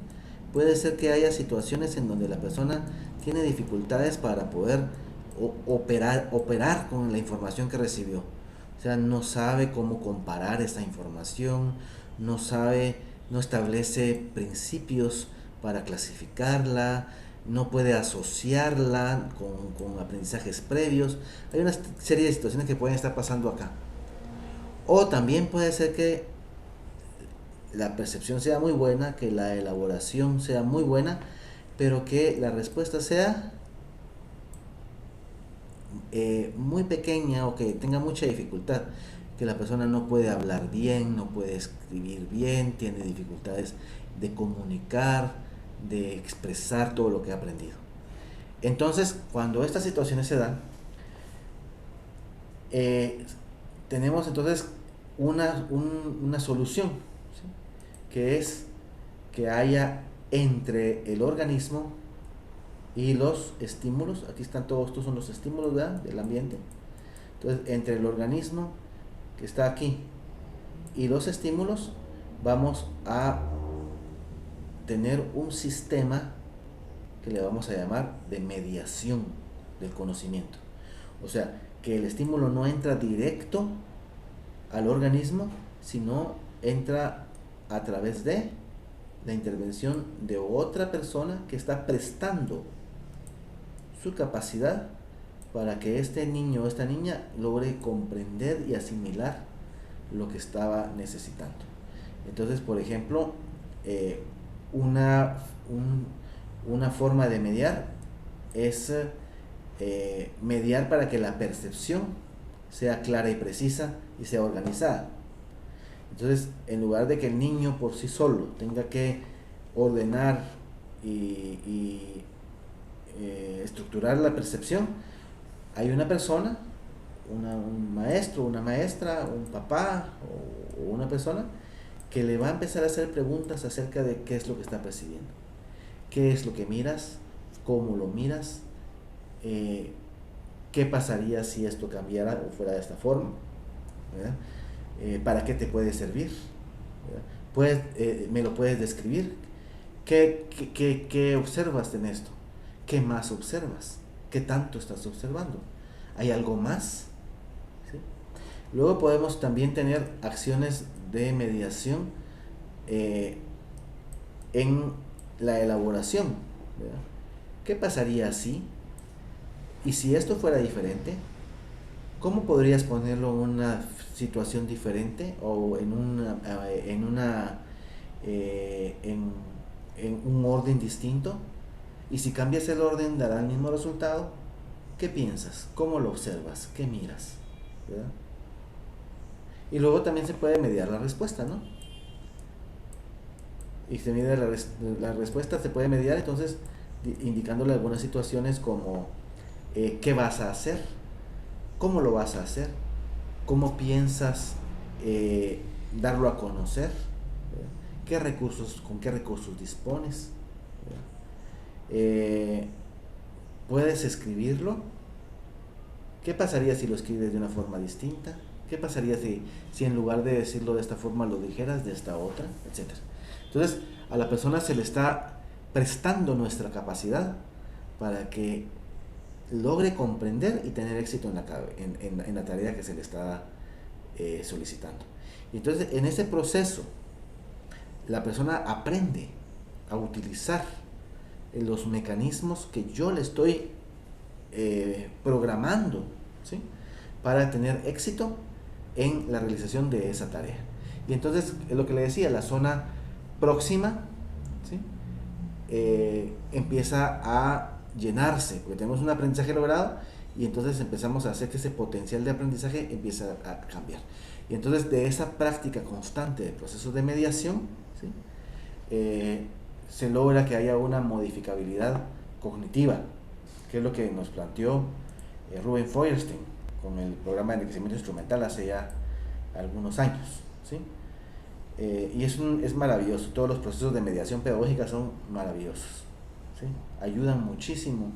Puede ser que haya situaciones en donde la persona tiene dificultades para poder operar con la información que recibió, O sea, no sabe cómo comparar esta información, no sabe, no establece principios para clasificarla, no puede asociarla con aprendizajes previos. Hay una serie de situaciones que pueden estar pasando acá. O también puede ser que la percepción sea muy buena, que la elaboración sea muy buena, pero que la respuesta sea muy pequeña o que tenga mucha dificultad, que la persona no puede hablar bien, no puede escribir bien, tiene dificultades de comunicar, de expresar todo lo que ha aprendido. Entonces, cuando estas situaciones se dan, tenemos entonces una solución, ¿sí? Que es que haya entre el organismo y los estímulos, aquí están todos, estos son los estímulos, ¿verdad?, del ambiente. Entonces, entre el organismo que está aquí y los estímulos, vamos a tener un sistema que le vamos a llamar de mediación del conocimiento. O sea, que el estímulo no entra directo al organismo, sino entra a través de la intervención de otra persona que está prestando su capacidad para que este niño o esta niña logre comprender y asimilar lo que estaba necesitando. Entonces, por ejemplo, una forma de mediar es mediar para que la percepción sea clara y precisa y sea organizada. Entonces, en lugar de que el niño por sí solo tenga que ordenar y estructurar la percepción, hay una persona, un maestro, una maestra, un papá o una persona que le va a empezar a hacer preguntas acerca de qué es lo que está percibiendo, qué es lo que miras, cómo lo miras, qué pasaría si esto cambiara o fuera de esta forma, para qué te puede servir, me lo puedes describir, qué observas en esto, qué más observas, qué tanto estás observando, hay algo más, ¿sí? Luego podemos también tener acciones de mediación en la elaboración, ¿verdad? ¿Qué pasaría si? Y si esto fuera diferente, ¿cómo podrías ponerlo en una situación diferente o en un orden distinto? Y si cambias el orden, ¿dará el mismo resultado? ¿Qué piensas? ¿Cómo lo observas? ¿Qué miras? ¿Verdad? Y luego también se puede mediar la respuesta, ¿no? Y se mide la respuesta, se puede mediar entonces indicándole algunas situaciones como ¿qué vas a hacer? ¿Cómo lo vas a hacer? ¿Cómo piensas darlo a conocer? ¿Con qué recursos dispones? ¿Puedes escribirlo? ¿Qué pasaría si lo escribes de una forma distinta? ¿Qué pasaría si en lugar de decirlo de esta forma lo dijeras de esta otra? Etcétera. Entonces, a la persona se le está prestando nuestra capacidad para que logre comprender y tener éxito en la tarea que se le está solicitando. Y entonces, en ese proceso, la persona aprende a utilizar los mecanismos que yo le estoy programando, ¿sí?, para tener éxito en la realización de esa tarea. Y entonces, es lo que le decía, la zona próxima, ¿sí?, empieza a llenarse, porque tenemos un aprendizaje logrado y entonces empezamos a hacer que ese potencial de aprendizaje empiece a cambiar. Y entonces, de esa práctica constante de procesos de mediación, ¿sí?, se logra que haya una modificabilidad cognitiva, que es lo que nos planteó Ruben Feuerstein con el programa de enriquecimiento instrumental hace ya algunos años, ¿sí? Y es maravilloso, todos los procesos de mediación pedagógica son maravillosos, ¿sí? Ayudan muchísimo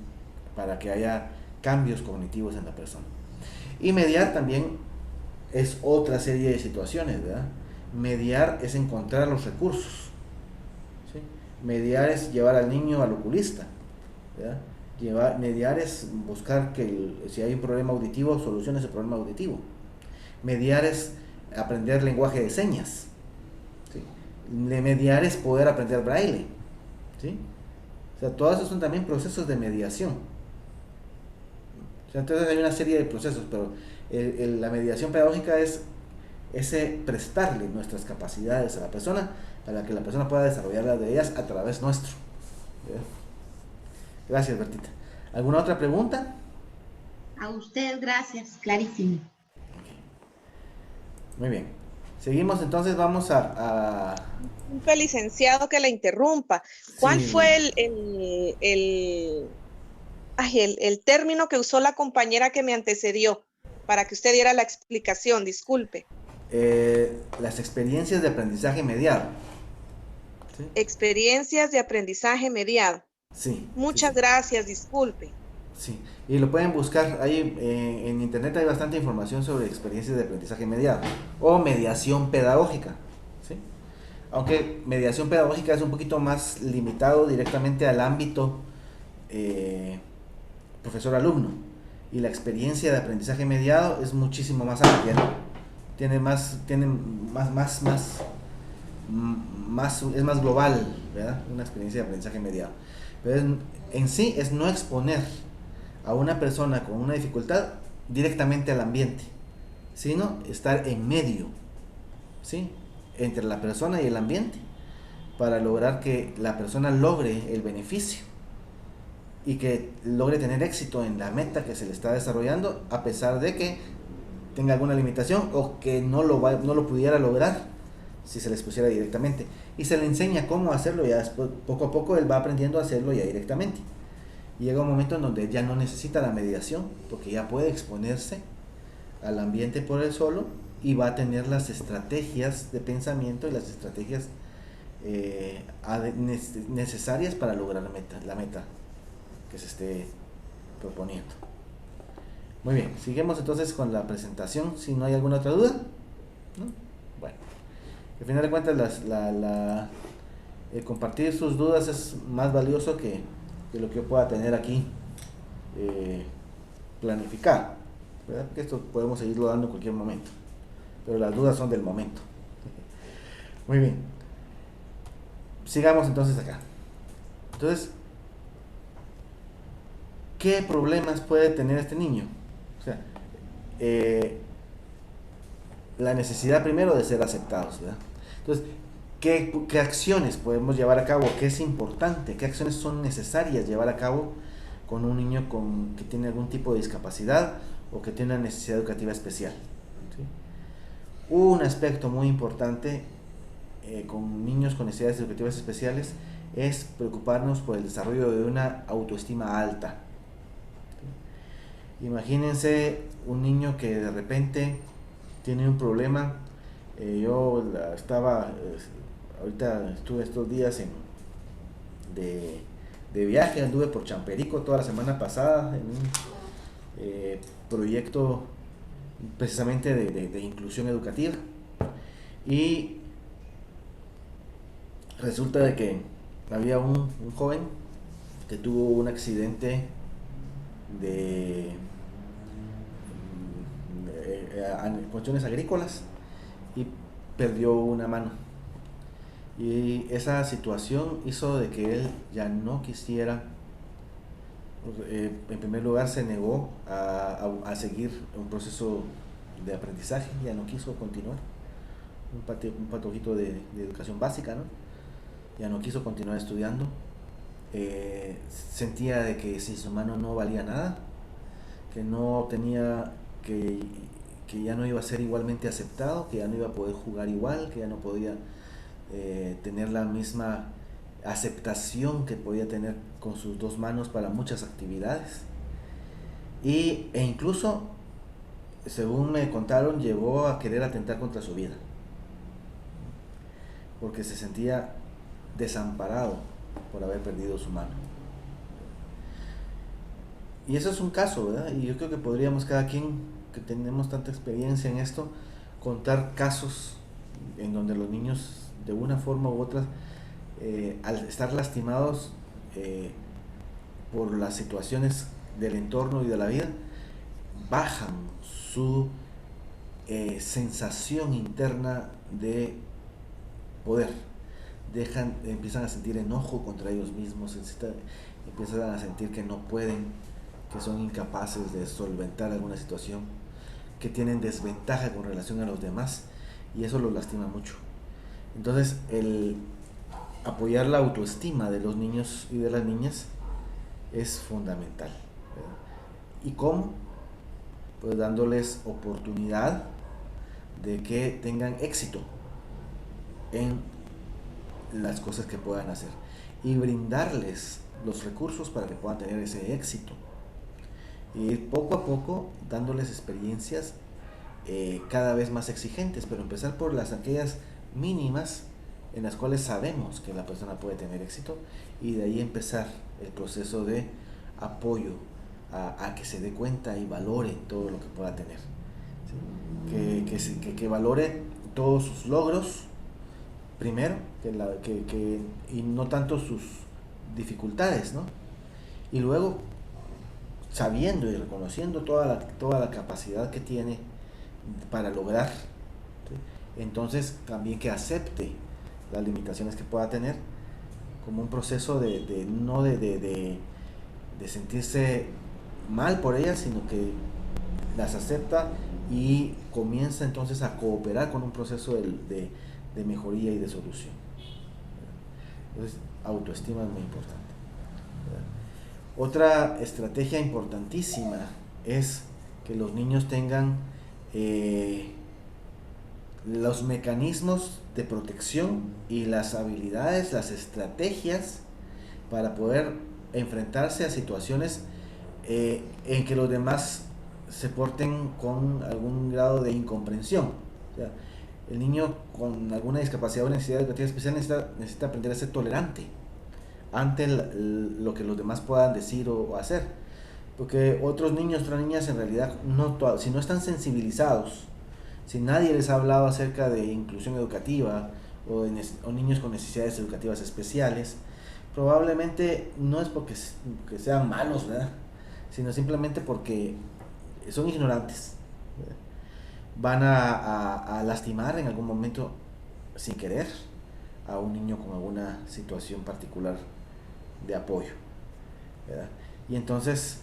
para que haya cambios cognitivos en la persona. Y mediar también es otra serie de situaciones, ¿verdad? Mediar es encontrar los recursos, ¿sí? Mediar es llevar al niño al oculista, ¿verdad? Mediar es buscar que si hay un problema auditivo, solucione ese problema auditivo. mediar es aprender lenguaje de señas, ¿sí? Mediar es poder aprender braille, ¿sí? O sea, todos esos son también procesos de mediación. O sea, entonces hay una serie de procesos, pero la mediación pedagógica es ese prestarle nuestras capacidades a la persona para que la persona pueda desarrollar las de ellas a través nuestro. ¿Verdad? Gracias, Bertita. ¿Alguna otra pregunta? A usted, gracias, clarísimo. Muy bien. Seguimos entonces, vamos a... Disculpe, licenciado, que la interrumpa. ¿Cuál Sí, fue el término que usó la compañera que me antecedió para que usted diera la explicación? Disculpe. las experiencias de aprendizaje mediado. ¿Sí? Experiencias de aprendizaje mediado. Sí. Muchas Sí. gracias, disculpe. Sí, y lo pueden buscar ahí en internet, hay bastante información sobre experiencias de aprendizaje mediado o mediación pedagógica, ¿sí? Aunque mediación pedagógica es un poquito más limitado directamente al ámbito profesor-alumno, y la experiencia de aprendizaje mediado es muchísimo más amplia, ¿no? Tiene más, es más global, ¿verdad? Una experiencia de aprendizaje mediado. Pero en sí es no exponer a una persona con una dificultad directamente al ambiente, sino estar en medio, ¿sí? Entre la persona y el ambiente, para lograr que la persona logre el beneficio y que logre tener éxito en la meta que se le está desarrollando, a pesar de que tenga alguna limitación o que no lo pudiera lograr si se le expusiera directamente, y se le enseña cómo hacerlo. Ya después, poco a poco él va aprendiendo a hacerlo ya directamente, y llega un momento en donde ya no necesita la mediación porque ya puede exponerse al ambiente por él solo, y va a tener las estrategias de pensamiento y las estrategias necesarias para lograr la meta que se esté proponiendo. Muy bien, seguimos entonces con la presentación, si no hay alguna otra duda, ¿no? Bueno, al final de cuentas compartir sus dudas es más valioso que lo que yo pueda tener aquí planificado, ¿verdad? Porque esto podemos seguirlo dando en cualquier momento, pero las dudas son del momento. Muy bien, sigamos entonces acá. Entonces, ¿qué problemas puede tener este niño? O sea, la necesidad primero de ser aceptados, ¿verdad? Entonces, ¿qué acciones podemos llevar a cabo? ¿Qué es importante? ¿Qué acciones son necesarias llevar a cabo con un niño que tiene algún tipo de discapacidad o que tiene una necesidad educativa especial? ¿Sí? Un aspecto muy importante con niños con necesidades educativas especiales es preocuparnos por el desarrollo de una autoestima alta. ¿Sí? Imagínense un niño que de repente tiene un problema. Yo ahorita estuve estos días de viaje, anduve por Champerico toda la semana pasada en un proyecto precisamente de inclusión educativa, y resulta de que había un joven que tuvo un accidente en cuestiones agrícolas y perdió una mano, y esa situación hizo de que él ya no quisiera, en primer lugar se negó a seguir un proceso de aprendizaje, ya no quiso continuar, un patojito de educación básica, ¿no? Ya no quiso continuar estudiando, sentía de que si su mano no valía nada, que no tenía, que ya no iba a ser igualmente aceptado, que ya no iba a poder jugar igual, que ya no podía tener la misma aceptación que podía tener con sus dos manos para muchas actividades, e incluso, según me contaron, llegó a querer atentar contra su vida porque se sentía desamparado por haber perdido su mano. Y eso es un caso, ¿verdad? Y yo creo que podríamos, cada quien que tenemos tanta experiencia en esto, contar casos en donde los niños de una forma u otra, al estar lastimados por las situaciones del entorno y de la vida, bajan su sensación interna de poder. Empiezan a sentir enojo contra ellos mismos, empiezan a sentir que no pueden, que son incapaces de solventar alguna situación, que tienen desventaja con relación a los demás, y eso los lastima mucho. Entonces, el apoyar la autoestima de los niños y de las niñas es fundamental, ¿verdad? ¿Y cómo? Pues dándoles oportunidad de que tengan éxito en las cosas que puedan hacer y brindarles los recursos para que puedan tener ese éxito, y poco a poco dándoles experiencias cada vez más exigentes, pero empezar por aquellas mínimas en las cuales sabemos que la persona puede tener éxito, y de ahí empezar el proceso de apoyo a que se dé cuenta y valore todo lo que pueda tener, ¿sí? Que valore todos sus logros primero, y no tanto sus dificultades, ¿no? Y luego, sabiendo y reconociendo toda la capacidad que tiene para lograr, ¿sí? Entonces también que acepte las limitaciones que pueda tener, como un proceso no de sentirse mal por ellas, sino que las acepta y comienza entonces a cooperar con un proceso de mejoría y de solución. Entonces, autoestima es muy importante. Otra estrategia importantísima es que los niños tengan los mecanismos de protección y las habilidades, las estrategias para poder enfrentarse a situaciones en que los demás se porten con algún grado de incomprensión. O sea, el niño con alguna discapacidad o necesidad educativa especial necesita aprender a ser tolerante ante lo que los demás puedan decir o hacer, porque otros niños, otras niñas en realidad si no están sensibilizados, si nadie les ha hablado acerca de inclusión educativa o niños con necesidades educativas especiales, probablemente no es porque sean malos, ¿verdad?, sino simplemente porque son ignorantes, ¿verdad? Van a lastimar en algún momento sin querer a un niño con alguna situación particular de apoyo, ¿verdad? Y entonces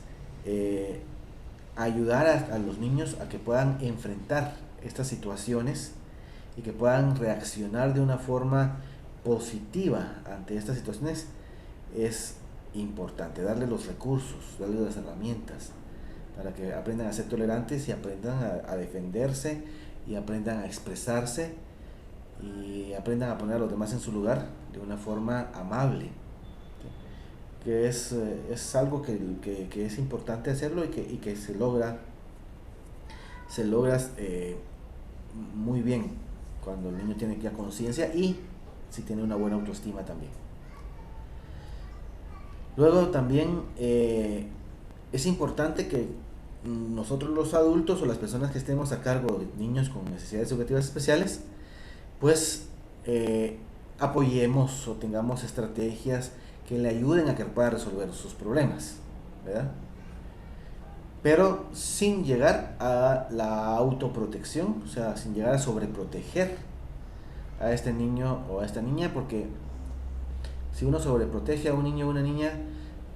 ayudar a los niños a que puedan enfrentar estas situaciones y que puedan reaccionar de una forma positiva ante estas situaciones es importante. Darle los recursos, darle las herramientas para que aprendan a ser tolerantes y aprendan a defenderse y aprendan a expresarse y aprendan a poner a los demás en su lugar de una forma amable, ¿sí? Que es algo que es importante hacerlo y que se logra muy bien cuando el niño tiene ya conciencia y si tiene una buena autoestima también. Luego también es importante que nosotros los adultos o las personas que estemos a cargo de niños con necesidades educativas especiales, pues apoyemos o tengamos estrategias que le ayuden a que pueda resolver sus problemas, ¿verdad? Pero sin llegar a la autoprotección, o sea, sin llegar a sobreproteger a este niño o a esta niña, porque si uno sobreprotege a un niño o una niña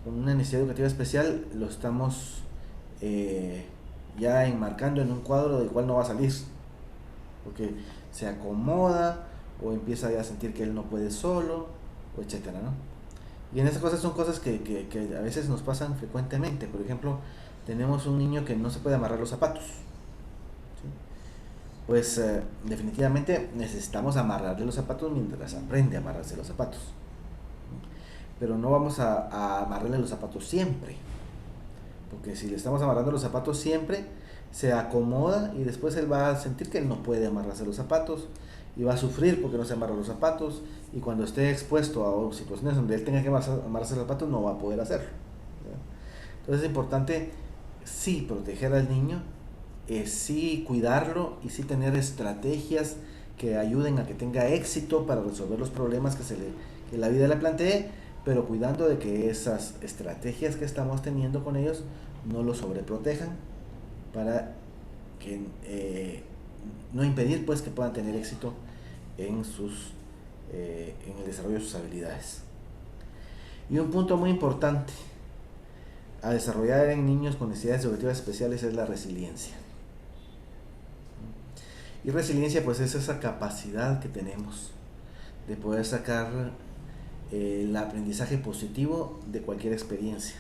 con una necesidad educativa especial, lo estamos ya enmarcando en un cuadro del cual no va a salir, porque se acomoda o empieza ya a sentir que él no puede solo, o etcétera, ¿no? Y en esas cosas son cosas que a veces nos pasan frecuentemente. Por ejemplo, tenemos un niño que no se puede amarrar los zapatos, ¿sí? Pues definitivamente necesitamos amarrarle los zapatos mientras aprende a amarrarse los zapatos, pero no vamos a amarrarle los zapatos siempre, porque si le estamos amarrando los zapatos siempre, se acomoda y después él va a sentir que él no puede amarrarse los zapatos y va a sufrir porque no se amarra los zapatos, y cuando esté expuesto a situaciones donde él tenga que amarrarse los zapatos no va a poder hacerlo, ¿verdad? Entonces es importante sí proteger al niño, sí cuidarlo y sí tener estrategias que ayuden a que tenga éxito para resolver los problemas que la vida le plantee, pero cuidando de que esas estrategias que estamos teniendo con ellos no los sobreprotejan para que no impedir pues que puedan tener éxito en en el desarrollo de sus habilidades. Y un punto muy importante a desarrollar en niños con necesidades educativas especiales es la resiliencia. Y resiliencia pues es esa capacidad que tenemos de poder sacar el aprendizaje positivo de cualquier experiencia,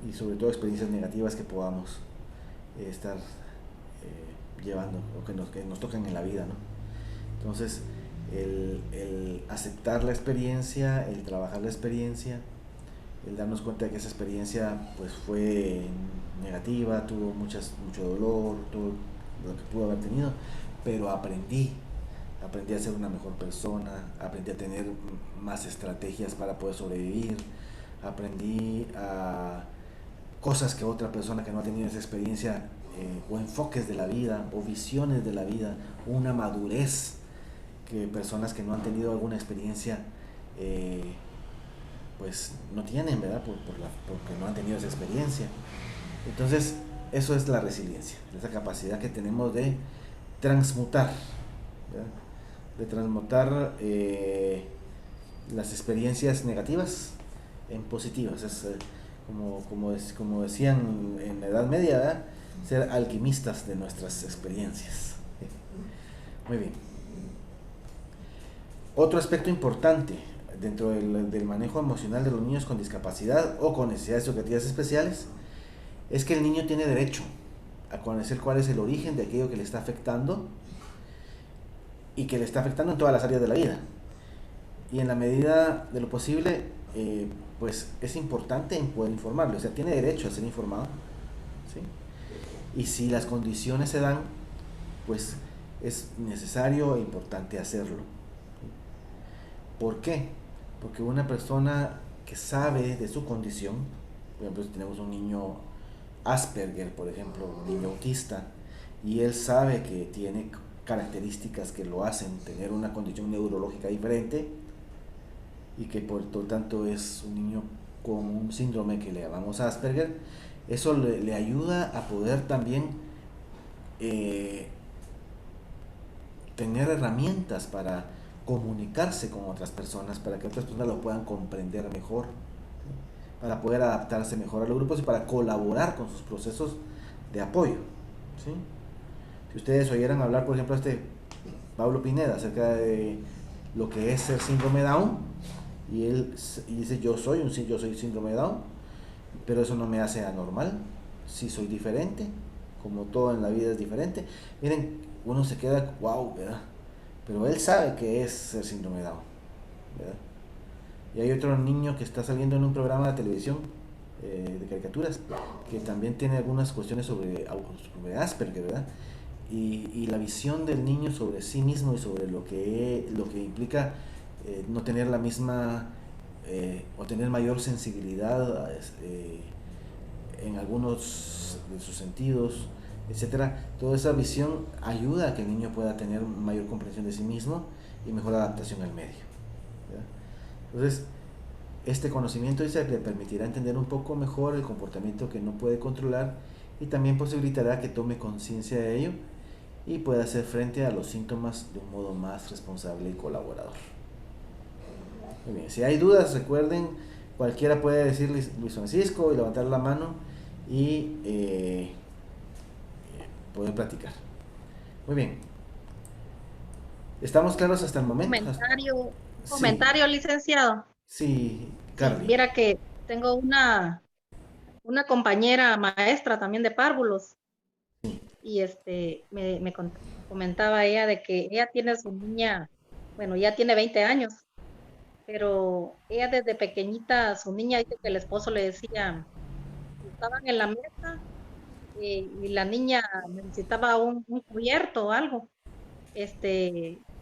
y sobre todo experiencias negativas que podamos estar llevando o que nos tocan en la vida, ¿no? Entonces el aceptar la experiencia, el trabajar la experiencia, el darnos cuenta de que esa experiencia pues fue negativa, tuvo mucho dolor, todo lo que pudo haber tenido, pero aprendí a ser una mejor persona, aprendí a tener más estrategias para poder sobrevivir, aprendí a cosas que otra persona que no ha tenido esa experiencia, o enfoques de la vida, o visiones de la vida, una madurez que personas que no han tenido alguna experiencia pues no tienen, ¿verdad? Porque no han tenido esa experiencia. Entonces, eso es la resiliencia, esa capacidad que tenemos de transmutar, ¿verdad? De transmutar las experiencias negativas en positivas. Es como decían en la Edad Media, ¿verdad? Ser alquimistas de nuestras experiencias. Muy bien. Otro aspecto importante dentro del manejo emocional de los niños con discapacidad o con necesidades educativas especiales es que el niño tiene derecho a conocer cuál es el origen de aquello que le está afectando, y que le está afectando en todas las áreas de la vida. Y en la medida de lo posible, pues es importante en poder informarlo, o sea, tiene derecho a ser informado, ¿sí? Y si las condiciones se dan, pues es necesario e importante hacerlo. ¿Por qué? Porque una persona que sabe de su condición, por ejemplo, si tenemos un niño Asperger, por ejemplo, un niño autista, y él sabe que tiene características que lo hacen tener una condición neurológica diferente, y que por lo tanto es un niño con un síndrome que le llamamos Asperger, eso le ayuda a poder también tener herramientas para comunicarse con otras personas, para que otras personas lo puedan comprender mejor, ¿sí? Para poder adaptarse mejor a los grupos y para colaborar con sus procesos de apoyo, ¿sí? Si ustedes oyeran hablar, por ejemplo, a Pablo Pineda acerca de lo que es ser síndrome Down, y él dice, yo soy síndrome Down, pero eso no me hace anormal, sí soy diferente, como todo en la vida es diferente. Miren, uno se queda, wow, ¿verdad? Pero él sabe que es ser síndrome Down, ¿verdad? Y hay otro niño que está saliendo en un programa de televisión de caricaturas, que también tiene algunas cuestiones sobre Asperger, ¿verdad? Y la visión del niño sobre sí mismo y sobre lo que implica no tener la misma o tener mayor sensibilidad en algunos de sus sentidos, etcétera. Toda esa visión ayuda a que el niño pueda tener mayor comprensión de sí mismo y mejor adaptación al medio, ¿verdad? Entonces, este conocimiento le permitirá entender un poco mejor el comportamiento que no puede controlar, y también posibilitará que tome conciencia de ello y pueda hacer frente a los síntomas de un modo más responsable y colaborador. Muy bien, si hay dudas, recuerden, cualquiera puede decir Luis Francisco y levantar la mano y poder platicar. Muy bien. ¿Estamos claros hasta el momento? Comentario, licenciado. Sí, Carly. Viera que tengo una compañera maestra también de párvulos. Sí. Y me comentaba ella de que ella tiene su niña, bueno, ya tiene 20 años, pero ella desde pequeñita, su niña dice que el esposo le decía, estaban en la mesa y la niña necesitaba un cubierto o algo,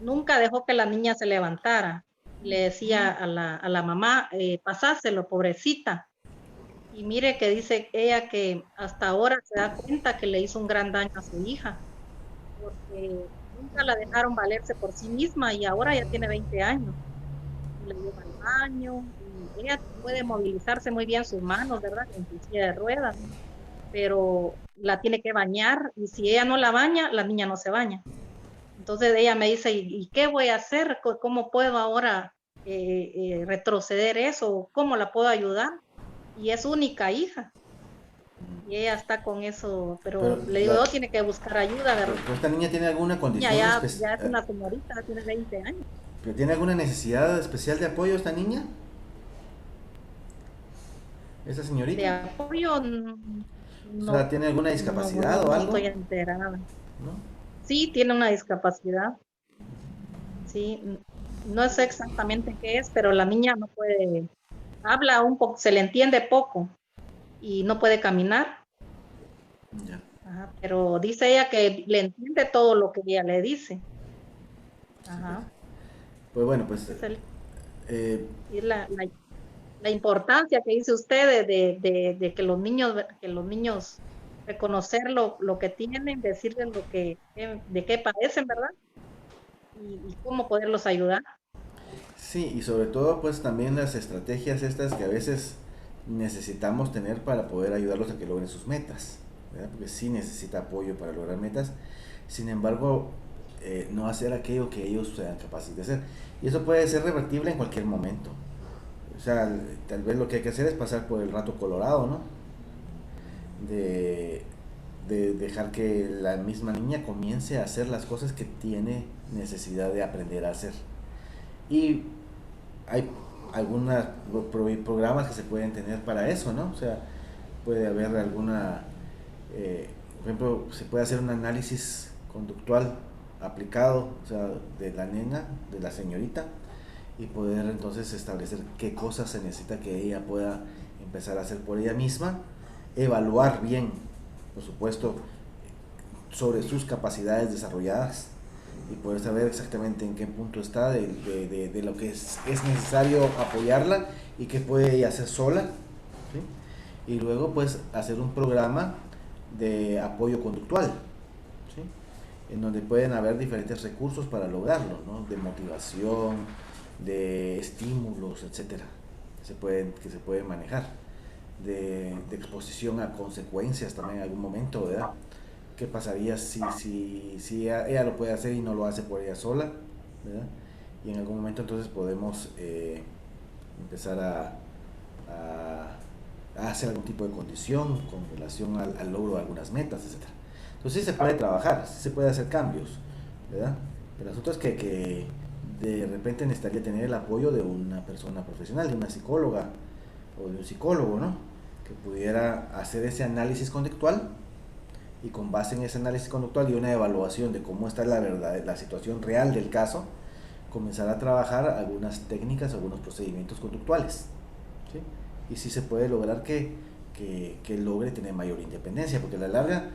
nunca dejó que la niña se levantara. Le decía a la mamá, pasáselo, pobrecita. Y mire que dice ella que hasta ahora se da cuenta que le hizo un gran daño a su hija, porque nunca la dejaron valerse por sí misma y ahora ya tiene 20 años. Le lleva al baño y ella puede movilizarse muy bien sus manos, ¿verdad? En silla de ruedas. pero la tiene que bañar y si ella no la baña, la niña no se baña. Entonces ella me dice, ¿y qué voy a hacer? ¿Cómo puedo ahora retroceder eso? ¿Cómo la puedo ayudar? Y es única hija. Y ella está con eso, Pero pero le digo, no, tiene que buscar ayuda, ¿verdad? pero esta niña tiene alguna Ya, condición ya es una señorita, tiene 20 años. pero tiene alguna necesidad especial de apoyo esta niña, esa De señorita, apoyo, o sea, no, tiene alguna discapacidad o no algo, estoy enterada. ¿no? Sí, tiene una discapacidad, sí, no sé exactamente qué es, pero la niña no puede, habla un poco, se le entiende poco y no puede caminar. Ya. Ajá, pero dice ella que le entiende todo lo que ella le dice. Sí, pues. Ajá. Pues bueno, pues Es el, eh, y la importancia que dice usted de que los niños reconocer lo que tienen, decirles de qué padecen, ¿verdad? Y cómo poderlos ayudar. sí, y sobre todo pues también las estrategias estas que a veces necesitamos tener para poder ayudarlos a que logren sus metas, ¿verdad? Porque sí necesita apoyo para lograr metas, sin embargo, no hacer aquello que ellos sean capaces de hacer. Y eso puede ser revertible en cualquier momento. O sea, tal vez lo que hay que hacer es pasar por el rato colorado, ¿no? De, de dejar que la misma niña comience a hacer las cosas que tiene necesidad de aprender a hacer. Y hay algunos programas que se pueden tener para eso, ¿no? O sea, puede haber alguna, por ejemplo, se puede hacer un análisis conductual aplicado, o sea, de la nena, de la señorita, y poder entonces establecer qué cosas se necesita que ella pueda empezar a hacer por ella misma, evaluar bien, por supuesto, sobre sus capacidades desarrolladas y poder saber exactamente en qué punto está de lo que es necesario apoyarla y qué puede ella hacer sola, ¿sí? Y luego pues hacer un programa de apoyo conductual, ¿sí? En donde pueden haber diferentes recursos para lograrlo, ¿no? De motivación, de estímulos, etcétera, que se pueden manejar, de exposición a consecuencias también en algún momento, ¿verdad? ¿Qué pasaría si ella lo puede hacer y no lo hace por ella sola, ¿verdad? Y en algún momento entonces podemos empezar a hacer algún tipo de condición con relación al logro de algunas metas, etcétera. Entonces sí se puede trabajar, sí se puede hacer cambios, ¿verdad? El asunto es que de repente necesitaría tener el apoyo de una persona profesional, de una psicóloga o de un psicólogo, ¿no? Que pudiera hacer ese análisis conductual y con base en ese análisis conductual y una evaluación de cómo está la situación real del caso, comenzar a trabajar algunas técnicas, algunos procedimientos conductuales, ¿sí? Y sí se puede lograr que logre tener mayor independencia, porque a la larga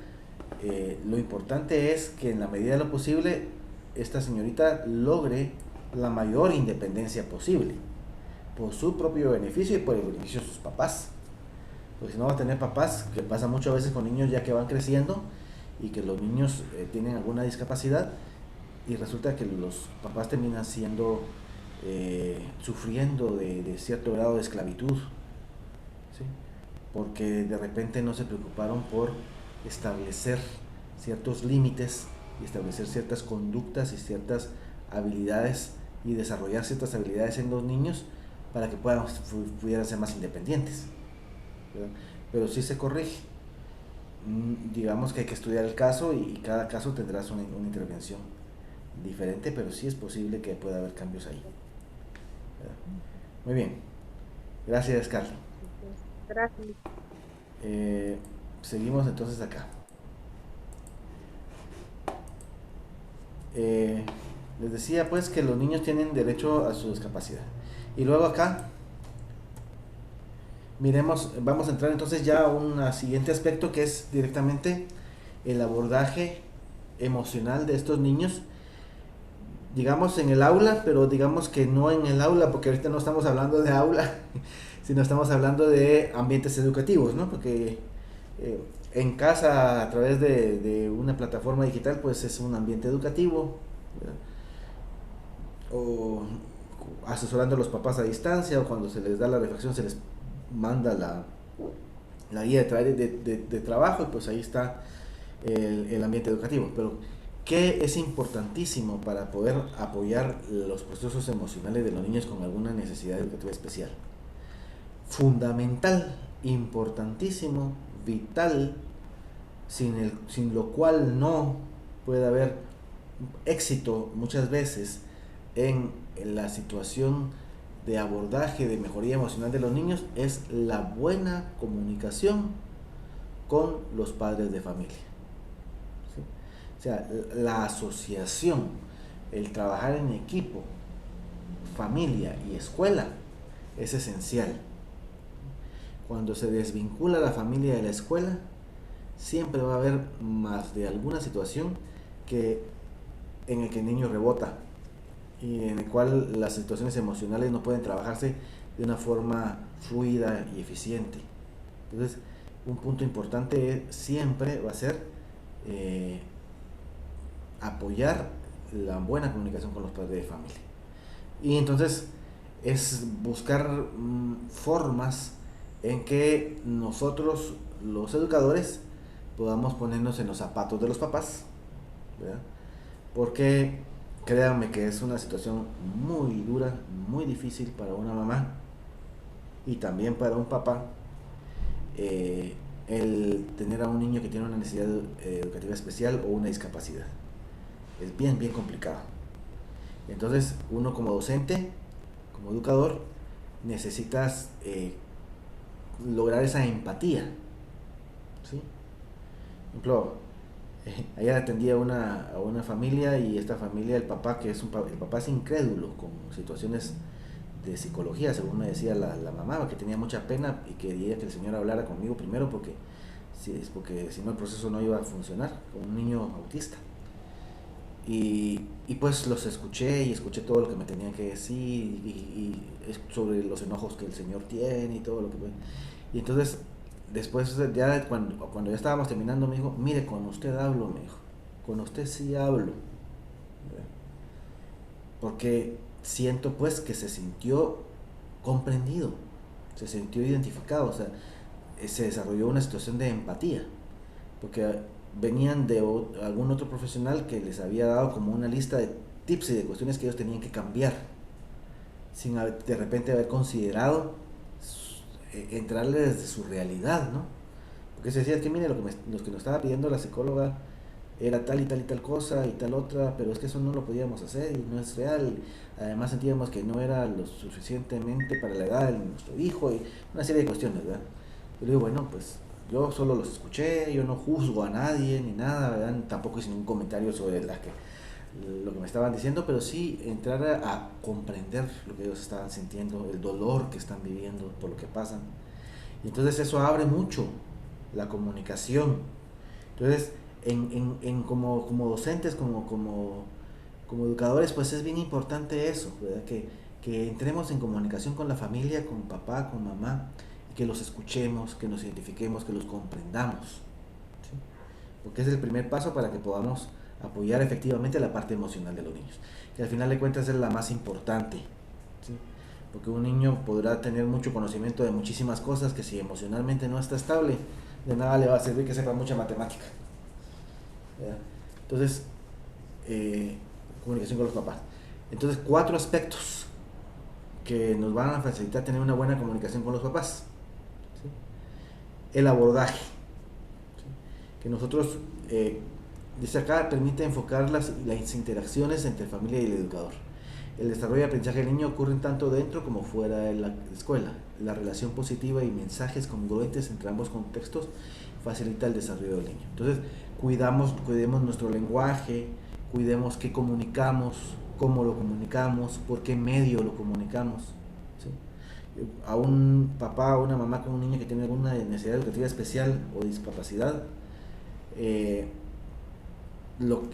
lo importante es que en la medida de lo posible esta señorita logre la mayor independencia posible, por su propio beneficio y por el beneficio de sus papás. Porque si no va a tener papás, que pasa muchas veces con niños ya que van creciendo y que los niños tienen alguna discapacidad y resulta que los papás terminan siendo, sufriendo de cierto grado de esclavitud, ¿sí? Porque de repente no se preocuparon por establecer ciertos límites y establecer ciertas conductas y ciertas habilidades y desarrollar ciertas habilidades en los niños para que pudieran ser más independientes, ¿verdad? Pero sí se corrige. Digamos que hay que estudiar el caso y cada caso tendrá una intervención diferente, pero sí es posible que pueda haber cambios ahí, ¿verdad? Muy bien, gracias Carlos. Gracias. Seguimos entonces acá. Les decía pues que los niños tienen derecho a su discapacidad. Y luego acá miremos, vamos a entrar entonces ya a un siguiente aspecto que es directamente el abordaje emocional de estos niños, digamos en el aula, pero digamos que no en el aula, porque ahorita no estamos hablando de aula, sino estamos hablando de ambientes educativos, ¿no? Porque en casa, a través de una plataforma digital, pues es un ambiente educativo, ¿verdad? O asesorando a los papás a distancia, o cuando se les da la reflexión se les manda la guía de trabajo, y pues ahí está el ambiente educativo. Pero ¿qué es importantísimo para poder apoyar los procesos emocionales de los niños con alguna necesidad educativa especial? Fundamental, importantísimo, vital, sin lo cual no puede haber éxito muchas veces en la situación de abordaje de mejoría emocional de los niños, es la buena comunicación con los padres de familia. ¿Sí? O sea, la asociación, el trabajar en equipo, familia y escuela es esencial. Cuando se desvincula la familia de la escuela, siempre va a haber más de alguna situación en el que el niño rebota y en el cual las situaciones emocionales no pueden trabajarse de una forma fluida y eficiente. Entonces, un punto importante siempre va a ser apoyar la buena comunicación con los padres de familia. Y entonces es buscar formas en que nosotros, los educadores, podamos ponernos en los zapatos de los papás, ¿verdad? Porque créanme que es una situación muy dura, muy difícil para una mamá y también para un papá, el tener a un niño que tiene una necesidad educativa especial o una discapacidad. Es bien complicado. Entonces, uno como docente, como educador, necesitas lograr esa empatía, ¿sí? Por ejemplo, ayer atendí a una familia, y esta familia, el papá es incrédulo con situaciones de psicología, según me decía la mamá, que tenía mucha pena y quería que el señor hablara conmigo primero porque si no el proceso no iba a funcionar con un niño autista. Y pues los escuché y escuché todo lo que me tenían que decir y sobre los enojos que el señor tiene y todo lo que... Y entonces después ya cuando ya estábamos terminando me dijo, mire, con usted hablo, me dijo, con usted sí hablo, porque siento pues que se sintió comprendido, se sintió identificado, o sea, se desarrolló una situación de empatía, porque venían de algún otro profesional que les había dado como una lista de tips y de cuestiones que ellos tenían que cambiar, sin de repente haber considerado entrarle desde su realidad, ¿no? Porque se decía que mire, lo que nos estaba pidiendo la psicóloga era tal y tal y tal cosa y tal otra, pero es que eso no lo podíamos hacer y no es real. Además sentíamos que no era lo suficientemente para la edad de nuestro hijo y una serie de cuestiones, ¿verdad? Yo digo, bueno, pues yo solo los escuché, yo no juzgo a nadie ni nada, ¿verdad? Tampoco hice ningún comentario sobre lo que me estaban diciendo, pero sí entrar a comprender lo que ellos estaban sintiendo, el dolor que están viviendo por lo que pasan. Y entonces eso abre mucho la comunicación. Entonces, como docentes, como educadores, pues es bien importante eso, ¿verdad? Que entremos en comunicación con la familia, con papá, con mamá, y que los escuchemos, que nos identifiquemos, que los comprendamos, ¿sí? Porque es el primer paso para que podamos apoyar efectivamente la parte emocional de los niños, que al final de cuentas es la más importante, ¿sí? Porque un niño podrá tener mucho conocimiento de muchísimas cosas, que si emocionalmente no está estable, de nada le va a servir que sepa mucha matemática, ¿verdad? Entonces, comunicación con los papás. Entonces, 4 aspectos que nos van a facilitar tener una buena comunicación con los papás, ¿sí? El abordaje, ¿sí? Que nosotros, dice acá, permite enfocar las interacciones entre familia y el educador. El desarrollo y aprendizaje del niño ocurren tanto dentro como fuera de la escuela. La relación positiva y mensajes congruentes entre ambos contextos facilita el desarrollo del niño. Entonces, cuidemos nuestro lenguaje, cuidemos qué comunicamos, cómo lo comunicamos, por qué medio lo comunicamos, ¿sí? A un papá o una mamá con un niño que tiene alguna necesidad educativa especial o discapacidad,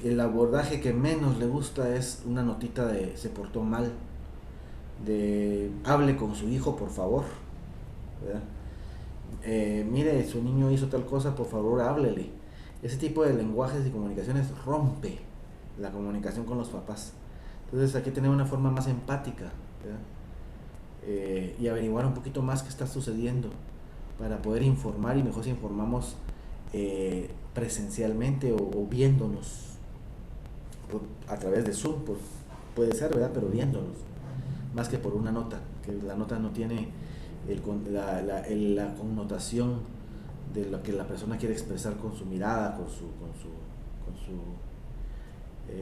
el abordaje que menos le gusta es una notita de se portó mal, de hable con su hijo por favor, ¿verdad? Mire, su niño hizo tal cosa, por favor háblele. Ese tipo de lenguajes y comunicaciones rompe la comunicación con los papás. Entonces hay que tener una forma más empática, ¿verdad? Y averiguar un poquito más qué está sucediendo, para poder informar, y mejor si informamos presencialmente o viéndonos a través de Zoom, puede ser, ¿verdad? Pero viéndonos, más que por una nota, que la nota no tiene la connotación de lo que la persona quiere expresar con su mirada, con su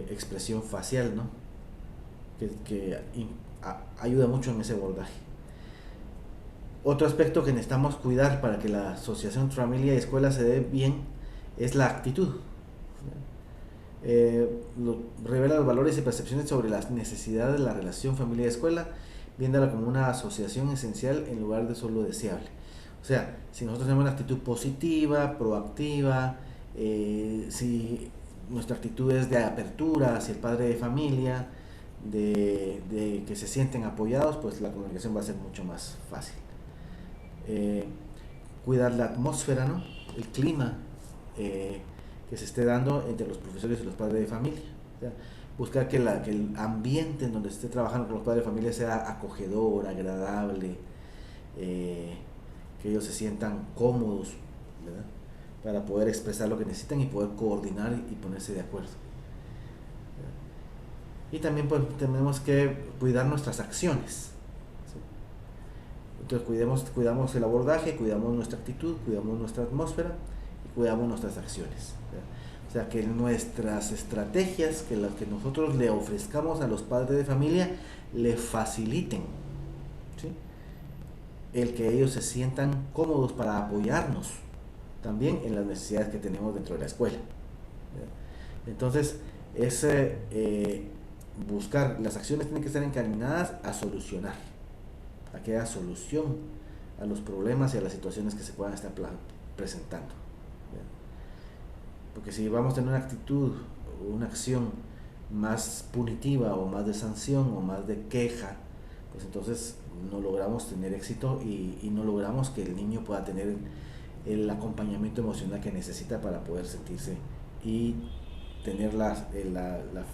expresión facial, ¿no? Que ayuda mucho en ese abordaje. Otro aspecto que necesitamos cuidar para que la asociación entre familia y escuela se dé bien es la actitud. Revela los valores y percepciones sobre las necesidades de la relación familia-escuela, viéndola como una asociación esencial en lugar de solo deseable. O sea, si nosotros tenemos una actitud positiva, proactiva, si nuestra actitud es de apertura hacia el padre de familia, de que se sienten apoyados, pues la comunicación va a ser mucho más fácil. Cuidar la atmósfera, ¿no? El clima que se esté dando entre los profesores y los padres de familia. O sea, buscar que el ambiente en donde se esté trabajando con los padres de familia sea acogedor, agradable, que ellos se sientan cómodos, ¿verdad? Para poder expresar lo que necesitan y poder coordinar y ponerse de acuerdo. Y también pues tenemos que cuidar nuestras acciones, ¿sí? Entonces cuidamos el abordaje, cuidamos nuestra actitud, cuidamos nuestra atmósfera y cuidamos nuestras acciones, ¿verdad? O sea, que nuestras estrategias, que las que nosotros le ofrezcamos a los padres de familia, le faciliten, ¿sí?, el que ellos se sientan cómodos para apoyarnos también en las necesidades que tenemos dentro de la escuela, ¿verdad? Entonces, buscar, las acciones tienen que estar encaminadas a solucionar, a que haya solución a los problemas y a las situaciones que se puedan estar presentando, ¿verdad? Porque si vamos a tener una actitud o una acción más punitiva o más de sanción o más de queja, pues entonces no logramos tener éxito y no logramos que el niño pueda tener el acompañamiento emocional que necesita para poder sentirse y tener la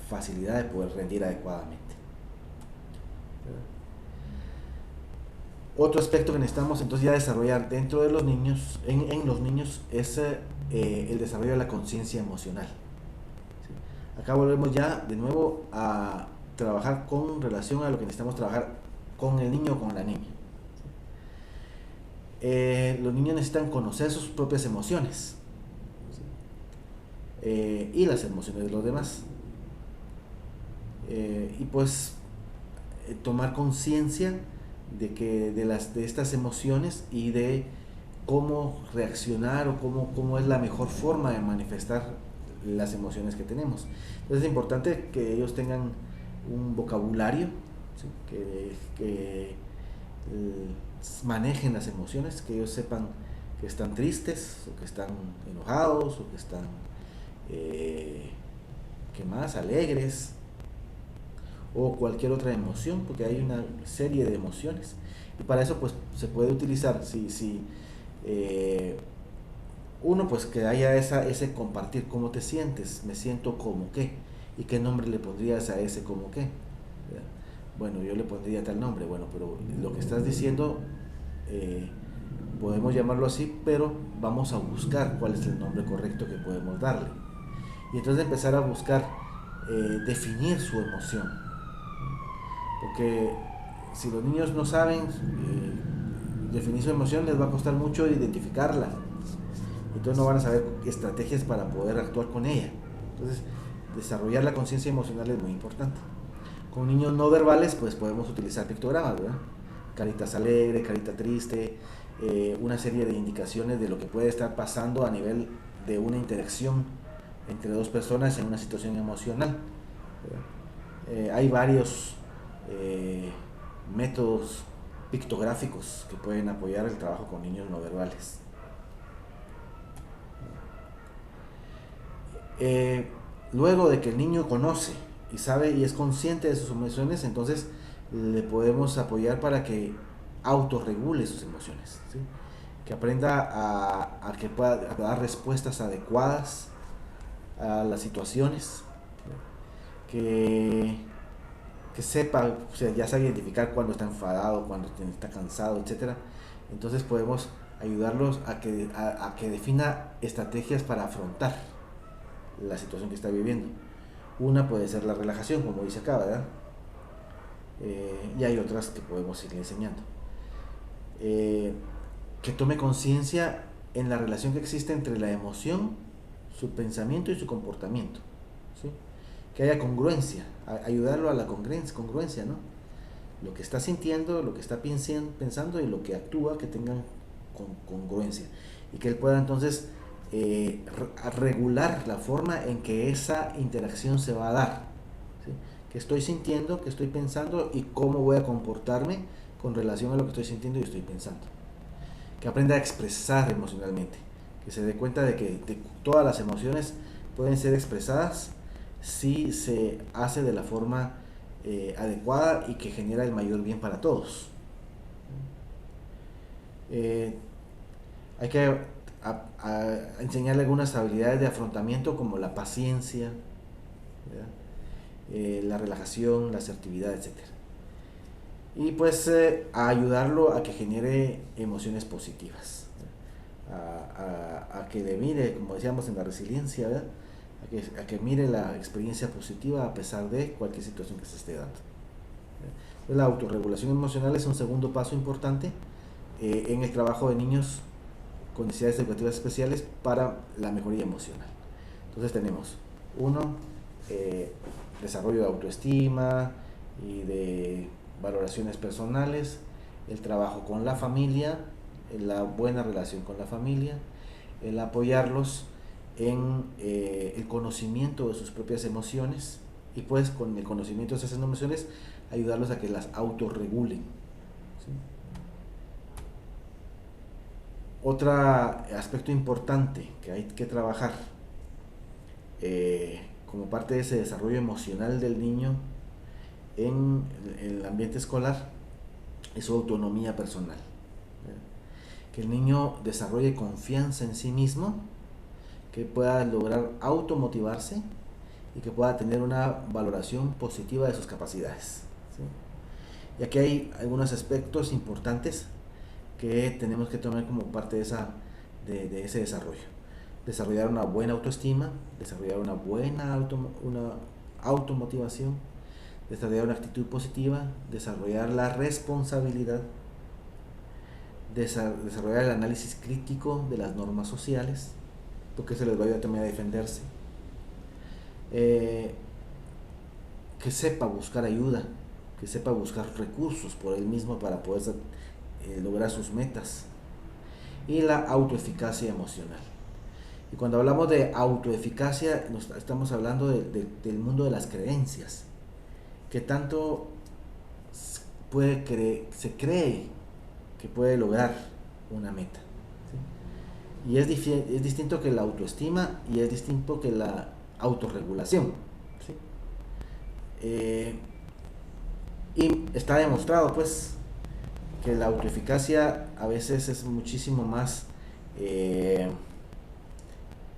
facilidad de poder rendir adecuadamente. Otro aspecto que necesitamos entonces ya desarrollar dentro de los niños, en los niños, es el desarrollo de la conciencia emocional, ¿sí? Acá volvemos ya de nuevo a trabajar con relación a lo que necesitamos trabajar con el niño o con la niña, ¿sí? Los niños necesitan conocer sus propias emociones, ¿sí?, y las emociones de los demás, y pues tomar conciencia de estas emociones y de cómo reaccionar o cómo es la mejor forma de manifestar las emociones que tenemos. Entonces es importante que ellos tengan un vocabulario, ¿sí?, que manejen las emociones, que ellos sepan que están tristes o que están enojados o que están alegres o cualquier otra emoción, porque hay una serie de emociones y para eso pues se puede utilizar uno, pues que haya ese compartir. ¿Cómo te sientes? Me siento como qué. ¿Y qué nombre le pondrías a ese como qué? Bueno, yo le pondría tal nombre. Bueno, pero lo que estás diciendo podemos llamarlo así, pero vamos a buscar cuál es el nombre correcto que podemos darle. Y entonces empezar a buscar definir su emoción. Porque si los niños no saben definir su emoción, les va a costar mucho identificarla. Entonces no van a saber estrategias para poder actuar con ella. Entonces, desarrollar la conciencia emocional es muy importante. Con niños no verbales, pues podemos utilizar pictogramas, ¿verdad? Caritas alegres, carita triste, una serie de indicaciones de lo que puede estar pasando a nivel de una interacción entre dos personas en una situación emocional, ¿verdad? Hay varios métodos pictográficos que pueden apoyar el trabajo con niños no verbales. Luego de que el niño conoce y sabe y es consciente de sus emociones, entonces le podemos apoyar para que autorregule sus emociones, ¿sí?, que aprenda a que pueda dar respuestas adecuadas a las situaciones, que sepa, o sea, ya sabe identificar cuando está enfadado, cuando está cansado, etcétera. Entonces podemos ayudarlos a que defina estrategias para afrontar la situación que está viviendo. Una puede ser la relajación, como dice acá, ¿verdad? Y hay otras que podemos seguir enseñando. Que tome conciencia en la relación que existe entre la emoción, su pensamiento y su comportamiento, ¿sí? Que haya congruencia, ayudarlo a la congruencia, ¿no? Lo que está sintiendo, lo que está pensando y lo que actúa, que tengan congruencia, y que él pueda entonces regular la forma en que esa interacción se va a dar, ¿sí? Que estoy sintiendo, que estoy pensando y cómo voy a comportarme con relación a lo que estoy sintiendo y estoy pensando. Que aprenda a expresar emocionalmente, que se dé cuenta de que todas las emociones pueden ser expresadas si se hace de la forma adecuada y que genera el mayor bien para todos. Hay que enseñarle algunas habilidades de afrontamiento como la paciencia, la relajación, la asertividad, etc. Y pues a ayudarlo a que genere emociones positivas, a que le mire, como decíamos en la resiliencia, ¿verdad? A que mire la experiencia positiva a pesar de cualquier situación que se esté dando. La autorregulación emocional es un segundo paso importante en el trabajo de niños con necesidades educativas especiales para la mejoría emocional. Entonces tenemos desarrollo de autoestima y de valoraciones personales, el trabajo con la familia, la buena relación con la familia, el apoyarlos en el conocimiento de sus propias emociones, y pues con el conocimiento de esas emociones ayudarlos a que las autorregulen, ¿sí? Otro aspecto importante que hay que trabajar como parte de ese desarrollo emocional del niño en el ambiente escolar es su autonomía personal. Que el niño desarrolle confianza en sí mismo, que pueda lograr automotivarse y que pueda tener una valoración positiva de sus capacidades, ¿sí? Y aquí hay algunos aspectos importantes que tenemos que tomar como parte de ese desarrollo. Desarrollar una buena autoestima, desarrollar una buena automotivación, desarrollar una actitud positiva, desarrollar la responsabilidad, desarrollar el análisis crítico de las normas sociales, porque se les va a ayudar también a defenderse. Que sepa buscar ayuda, que sepa buscar recursos por él mismo para poder lograr sus metas, y la autoeficacia emocional. Y cuando hablamos de autoeficacia estamos hablando del mundo de las creencias, que tanto se cree que puede lograr una meta, ¿sí? Y es distinto que la autoestima y es distinto que la autorregulación, ¿sí? Y está demostrado pues que la autoeficacia a veces es muchísimo más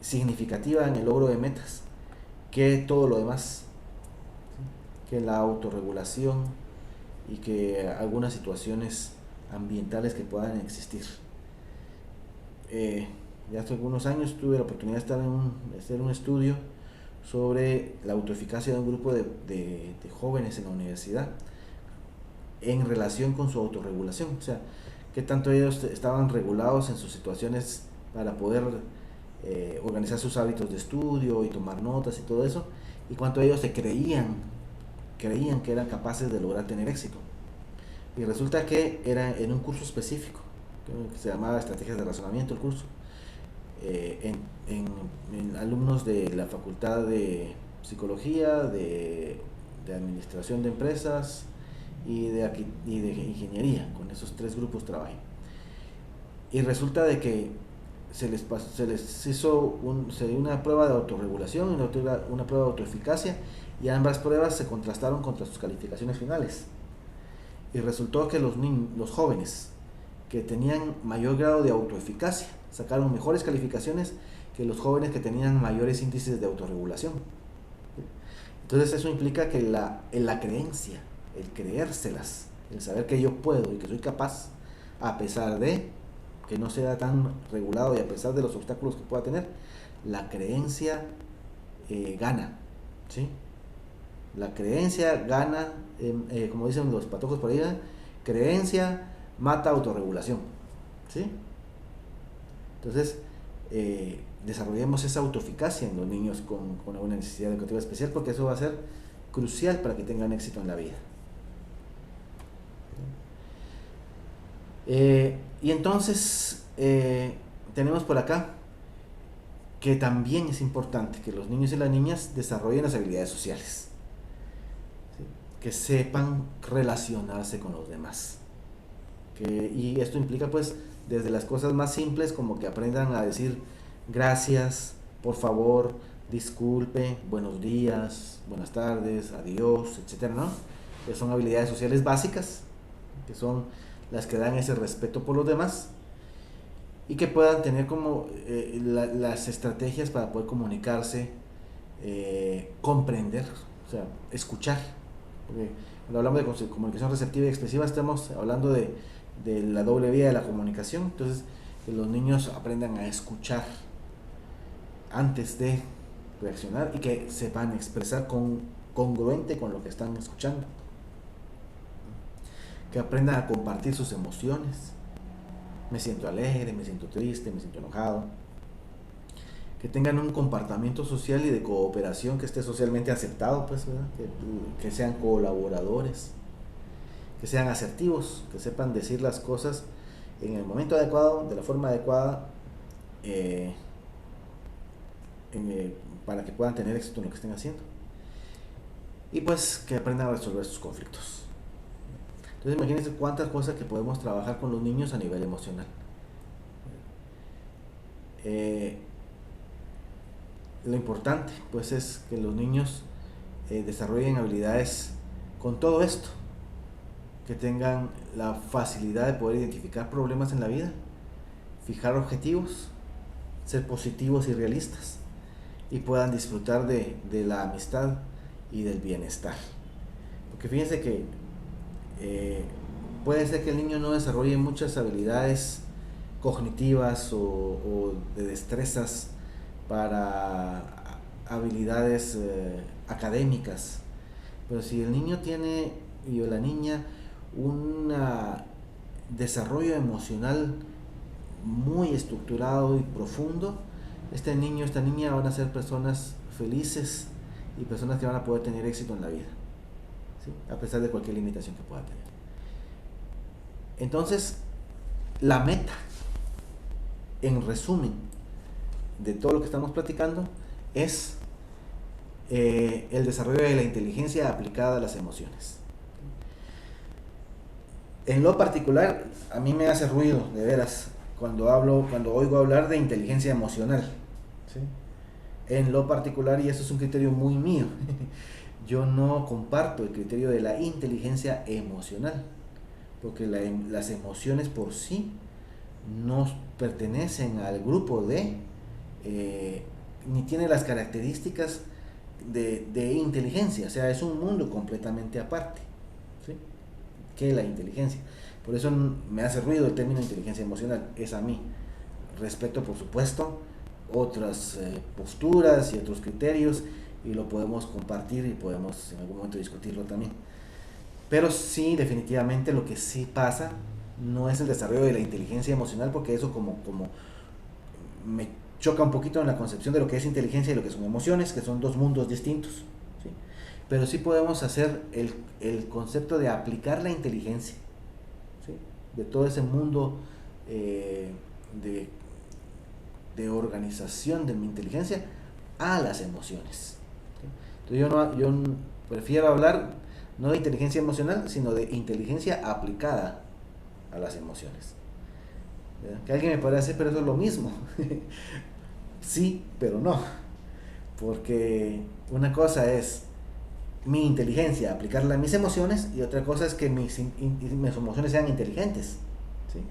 significativa en el logro de metas que todo lo demás, ¿sí? Que la autorregulación y que algunas situaciones ambientales que puedan existir. Ya hace algunos años tuve la oportunidad de hacer un estudio sobre la autoeficacia de un grupo de jóvenes en la universidad en relación con su autorregulación, o sea, qué tanto ellos estaban regulados en sus situaciones para poder organizar sus hábitos de estudio y tomar notas y todo eso, y cuánto ellos creían que eran capaces de lograr tener éxito. Y resulta que era en un curso específico que se llamaba Estrategias de Razonamiento, el curso, en alumnos de la Facultad de Psicología, de Administración de Empresas y de Ingeniería. Con esos tres grupos trabajé. Y resulta de que se les hizo una prueba de autorregulación y una prueba de autoeficacia, y ambas pruebas se contrastaron contra sus calificaciones finales. Y resultó que los jóvenes que tenían mayor grado de autoeficacia sacaron mejores calificaciones que los jóvenes que tenían mayores índices de autorregulación. Entonces eso implica que la creencia, el creérselas, el saber que yo puedo y que soy capaz a pesar de, que no sea tan regulado y a pesar de los obstáculos que pueda tener, la creencia gana, ¿sí? La creencia gana, como dicen los patojos por ahí, creencia mata autorregulación, ¿sí? Entonces, desarrollemos esa autoeficacia en los niños con una necesidad educativa especial, porque eso va a ser crucial para que tengan éxito en la vida. Y entonces, tenemos por acá que también es importante que los niños y las niñas desarrollen las habilidades sociales, ¿sí? Que sepan relacionarse con los demás. Y esto implica pues desde las cosas más simples como que aprendan a decir gracias, por favor, disculpe, buenos días, buenas tardes, adiós, etcétera, ¿no? Que son habilidades sociales básicas, que son las que dan ese respeto por los demás y que puedan tener como las estrategias para poder comunicarse, comprender, o sea, escuchar. Porque cuando hablamos de comunicación receptiva y expresiva estamos hablando de la doble vía de la comunicación. Entonces, que los niños aprendan a escuchar antes de reaccionar y que sepan expresar congruente con lo que están escuchando. Que aprendan a compartir sus emociones. Me siento alegre, me siento triste, me siento enojado. Que tengan un comportamiento social y de cooperación que esté socialmente aceptado, pues, ¿verdad? Que sean colaboradores, que sean asertivos, que sepan decir las cosas en el momento adecuado, de la forma adecuada, para que puedan tener éxito en lo que estén haciendo. Y pues que aprendan a resolver sus conflictos. Entonces imagínense cuántas cosas que podemos trabajar con los niños a nivel emocional. Lo importante pues es que los niños desarrollen habilidades con todo esto, que tengan la facilidad de poder identificar problemas en la vida, fijar objetivos, ser positivos y realistas, y puedan disfrutar de la amistad y del bienestar. Porque fíjense que puede ser que el niño no desarrolle muchas habilidades cognitivas o de destrezas para habilidades académicas, pero si el niño tiene y la niña un desarrollo emocional muy estructurado y profundo, este niño, esta niña van a ser personas felices y personas que van a poder tener éxito en la vida, ¿sí? A pesar de cualquier limitación que pueda tener. Entonces, la meta, en resumen, de todo lo que estamos platicando, es el desarrollo de la inteligencia aplicada a las emociones. En lo particular, a mí me hace ruido, de veras, cuando oigo hablar de inteligencia emocional, ¿sí? En lo particular, y eso es un criterio muy mío, yo no comparto el criterio de la inteligencia emocional, porque las emociones por sí no pertenecen al grupo ni tiene las características de inteligencia, o sea, es un mundo completamente aparte, ¿sí? Que la inteligencia. Por eso me hace ruido el término inteligencia emocional. Es a mí. Respeto, por supuesto, otras posturas y otros criterios, y lo podemos compartir y podemos en algún momento discutirlo también. Pero sí, definitivamente lo que sí pasa no es el desarrollo de la inteligencia emocional, porque eso como me choca un poquito en la concepción de lo que es inteligencia y lo que son emociones, que son dos mundos distintos, ¿sí? Pero sí podemos hacer el concepto de aplicar la inteligencia, ¿sí? De todo ese mundo de organización de mi inteligencia a las emociones, ¿sí? Entonces yo prefiero hablar no de inteligencia emocional, sino de inteligencia aplicada a las emociones. ¿Verdad? Que alguien me podría decir, pero eso es lo mismo. Sí, pero no. Porque una cosa es mi inteligencia, aplicarla a mis emociones, y otra cosa es que mis emociones sean inteligentes, ¿sí?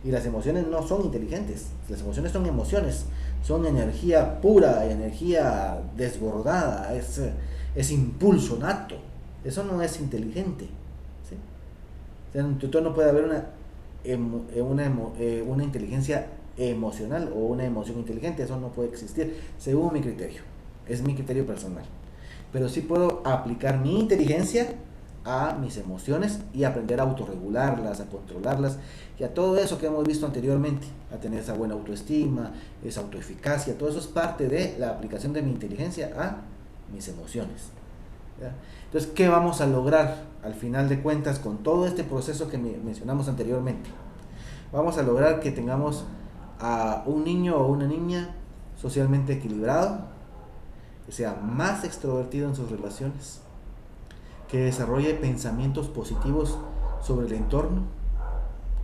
Y las emociones no son inteligentes. Las emociones son emociones, son energía pura, energía desbordada, es impulso nato. Eso no es inteligente, ¿sí? O sea, entonces no puede haber una inteligencia emocional o una emoción inteligente. Eso no puede existir, según mi criterio. Es mi criterio personal. Pero sí puedo aplicar mi inteligencia a mis emociones y aprender a autorregularlas, a controlarlas y a todo eso que hemos visto anteriormente, a tener esa buena autoestima, esa autoeficacia. Todo eso es parte de la aplicación de mi inteligencia a mis emociones, ¿ya? Entonces, ¿qué vamos a lograr al final de cuentas con todo este proceso que mencionamos anteriormente? Vamos a lograr que tengamos a un niño o una niña socialmente equilibrado, que sea más extrovertido en sus relaciones, que desarrolle pensamientos positivos sobre el entorno,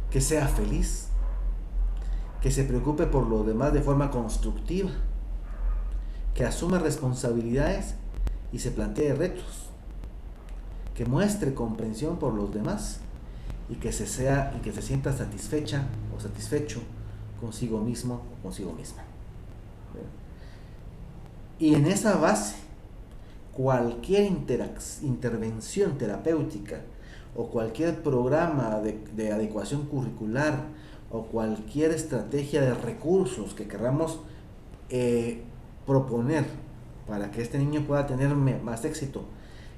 que sea feliz, que se preocupe por los demás de forma constructiva, que asuma responsabilidades y se plantee retos, que muestre comprensión por los demás y que se sienta satisfecha o satisfecho consigo mismo o consigo misma. Y en esa base, cualquier intervención terapéutica o cualquier programa de adecuación curricular o cualquier estrategia de recursos que queramos proponer para que este niño pueda tener más éxito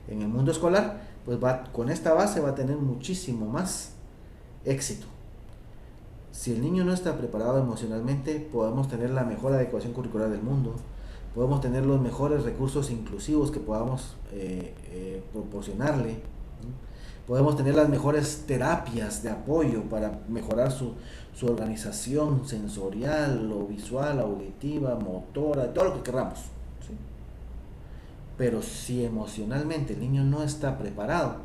en el mundo escolar, pues con esta base va a tener muchísimo más éxito. Si el niño no está preparado emocionalmente, podemos tener la mejor adecuación curricular del mundo, podemos tener los mejores recursos inclusivos que podamos proporcionarle, ¿no? Podemos tener las mejores terapias de apoyo para mejorar su organización sensorial o visual, auditiva, motora, todo lo que queramos, ¿sí? Pero si emocionalmente el niño no está preparado,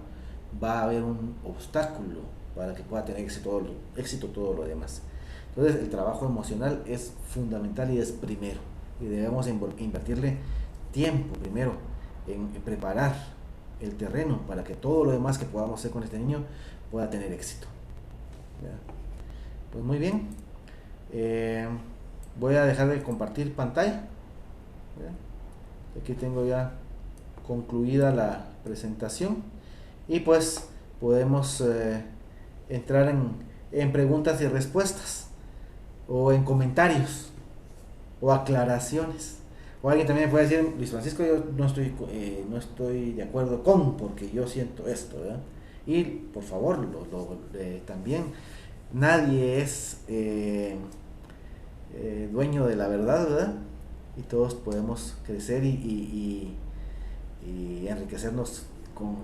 va a haber un obstáculo para que pueda tener éxito todo lo demás. Entonces el trabajo emocional es fundamental y es primero, y debemos invertirle tiempo primero en preparar el terreno para que todo lo demás que podamos hacer con este niño pueda tener éxito, ¿ya? Pues muy bien, voy a dejar de compartir pantalla, ¿ya? Aquí tengo ya concluida la presentación y pues podemos entrar en preguntas y respuestas o en comentarios o aclaraciones, o alguien también puede decir: Luis Francisco, yo no estoy de acuerdo con, porque yo siento esto, ¿verdad? Y por favor, también nadie es dueño de la verdad, ¿verdad? Y todos podemos crecer y enriquecernos con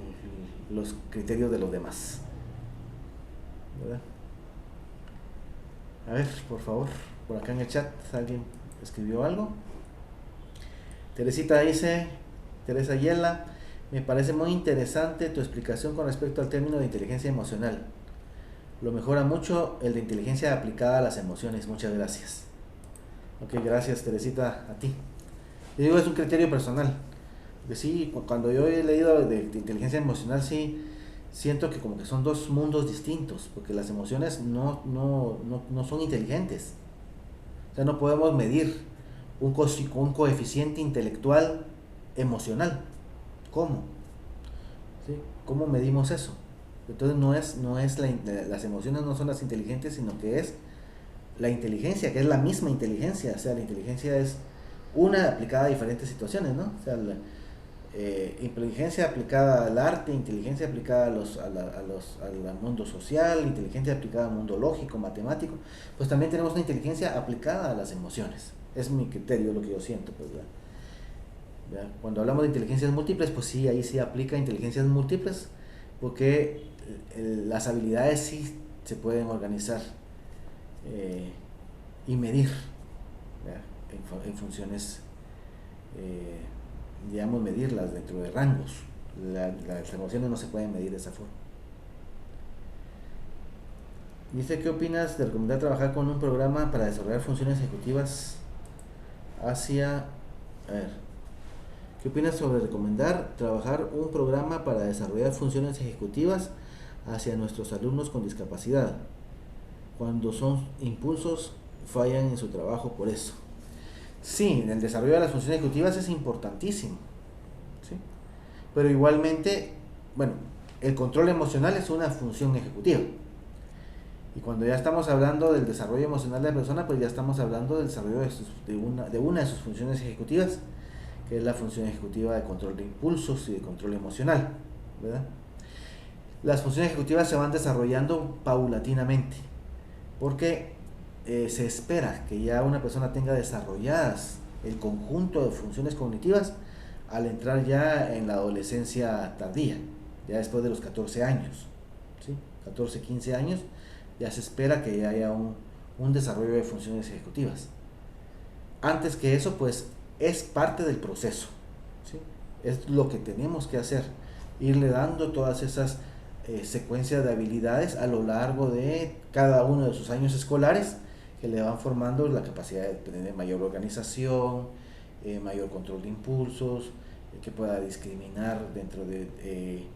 los criterios de los demás, ¿verdad? A ver, por favor, por acá en el chat alguien escribió algo. Teresita dice, Teresa Yela: me parece muy interesante tu explicación con respecto al término de inteligencia emocional. Lo mejora mucho el de inteligencia aplicada a las emociones. Muchas gracias. Ok, gracias Teresita, a ti. Yo digo, es un criterio personal. Porque sí, cuando yo he leído de inteligencia emocional, sí siento que como que son dos mundos distintos, porque las emociones no son inteligentes. O sea, no podemos medir un coeficiente intelectual emocional. ¿Cómo? ¿Sí? ¿Cómo medimos eso? Entonces las emociones no son las inteligentes, sino que es la inteligencia, que es la misma inteligencia. O sea, la inteligencia es una aplicada a diferentes situaciones, ¿no? O sea, inteligencia aplicada al arte, inteligencia aplicada al mundo social, inteligencia aplicada al mundo lógico, matemático. Pues también tenemos una inteligencia aplicada a las emociones. Es mi criterio, lo que yo siento, pues, ¿ya? Cuando hablamos de inteligencias múltiples, pues sí, ahí sí aplica inteligencias múltiples, porque las habilidades sí se pueden organizar y medir, ¿ya? En funciones, digamos, medirlas dentro de rangos. Las emociones no se pueden medir de esa forma. Dice: ¿qué opinas de recomendar trabajar con un programa para desarrollar funciones ejecutivas ¿qué opinas sobre recomendar trabajar un programa para desarrollar funciones ejecutivas hacia nuestros alumnos con discapacidad, cuando son impulsos fallan en su trabajo por eso? Sí, el desarrollo de las funciones ejecutivas es importantísimo, ¿sí? Pero igualmente, bueno, el control emocional es una función ejecutiva. Y cuando ya estamos hablando del desarrollo emocional de la persona, pues ya estamos hablando del desarrollo de una de sus funciones ejecutivas, que es la función ejecutiva de control de impulsos y de control emocional, ¿verdad? Las funciones ejecutivas se van desarrollando paulatinamente, porque se espera que ya una persona tenga desarrolladas el conjunto de funciones cognitivas al entrar ya en la adolescencia tardía, ya después de los 14 años, ¿sí? 14, 15 años, ya se espera que ya haya un desarrollo de funciones ejecutivas. Antes que eso, pues, es parte del proceso, ¿sí? Es lo que tenemos que hacer, irle dando todas esas secuencias de habilidades a lo largo de cada uno de sus años escolares, que le van formando la capacidad de tener mayor organización, mayor control de impulsos, que pueda discriminar dentro de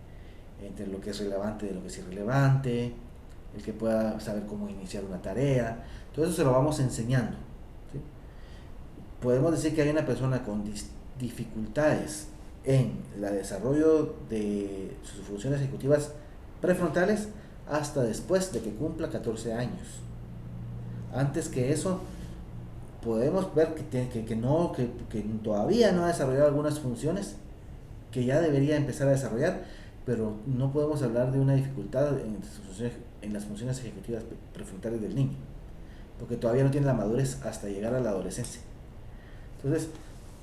entre lo que es relevante de lo que es irrelevante, el que pueda saber cómo iniciar una tarea. Todo eso se lo vamos enseñando, ¿sí? Podemos decir que hay una persona con dificultades en el desarrollo de sus funciones ejecutivas prefrontales hasta después de que cumpla 14 años. Antes que eso, podemos ver que todavía no ha desarrollado algunas funciones que ya debería empezar a desarrollar, pero no podemos hablar de una dificultad en las funciones ejecutivas prefrontales del niño, porque todavía no tiene la madurez hasta llegar a la adolescencia. Entonces,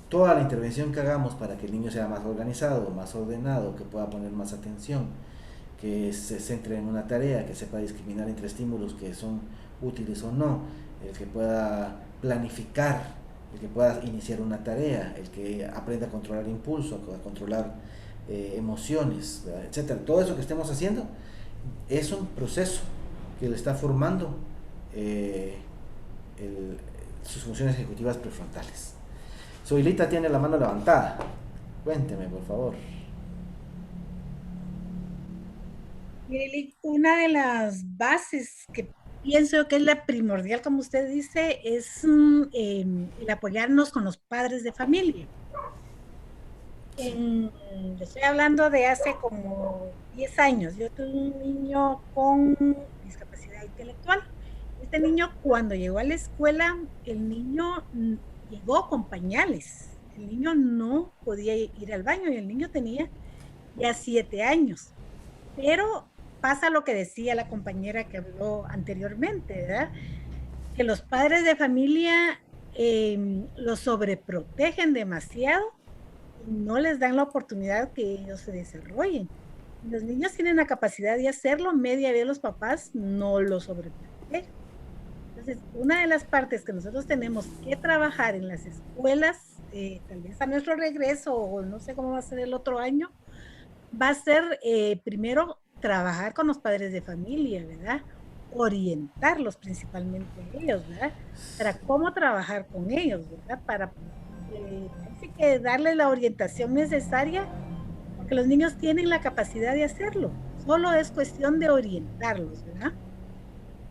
toda la intervención que hagamos para que el niño sea más organizado, más ordenado, que pueda poner más atención, que se centre en una tarea, que sepa discriminar entre estímulos que son útiles o no, el que pueda planificar, el que pueda iniciar una tarea, el que aprenda a controlar impulso, a controlar emociones, etcétera. Todo eso que estemos haciendo es un proceso que le está formando sus funciones ejecutivas prefrontales. Zoilita tiene la mano levantada. Cuénteme, por favor. Una de las bases que pienso que es la primordial, como usted dice, es el apoyarnos con los padres de familia. Le estoy hablando de hace como 10 años. Yo tuve un niño con discapacidad intelectual. Este niño, cuando llegó a la escuela, el niño llegó con pañales. El niño no podía ir al baño y el niño tenía ya 7 años. Pero pasa lo que decía la compañera que habló anteriormente, ¿verdad? Que los padres de familia los sobreprotegen demasiado y no les dan la oportunidad que ellos se desarrollen. Los niños tienen la capacidad de hacerlo, media vez los papás no lo sobreprotegen. Entonces, una de las partes que nosotros tenemos que trabajar en las escuelas, tal vez a nuestro regreso o no sé cómo va a ser el otro año, va a ser primero trabajar con los padres de familia, ¿verdad? Orientarlos principalmente a ellos, ¿verdad? Para cómo trabajar con ellos, ¿verdad? Para así que darles la orientación necesaria, porque los niños tienen la capacidad de hacerlo. Solo es cuestión de orientarlos, ¿verdad?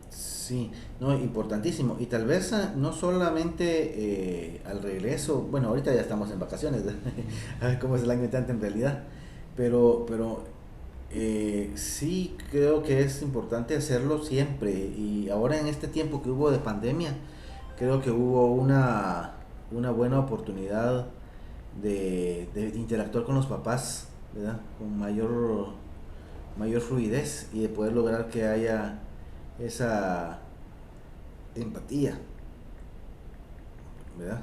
Sí, no, importantísimo. Y tal vez no solamente al regreso, bueno, ahorita ya estamos en vacaciones, a ver cómo es el año entrante en realidad, pero sí creo que es importante hacerlo siempre. Y ahora en este tiempo que hubo de pandemia, creo que hubo una buena oportunidad de interactuar con los papás, ¿verdad? Con mayor fluidez y de poder lograr que haya esa empatía, ¿verdad?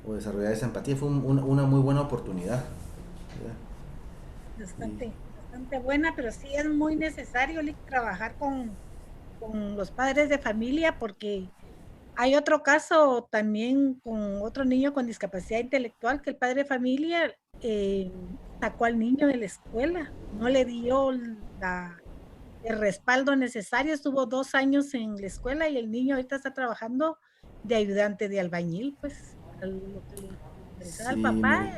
O desarrollar esa empatía. Fue una muy buena oportunidad, ¿verdad? Bastante buena, pero sí es muy necesario trabajar con los padres de familia, porque hay otro caso también con otro niño con discapacidad intelectual, que el padre de familia sacó al niño de la escuela, no le dio el respaldo necesario, estuvo 2 años en la escuela y el niño ahorita está trabajando de ayudante de albañil. Pues lo que le interesaba al papá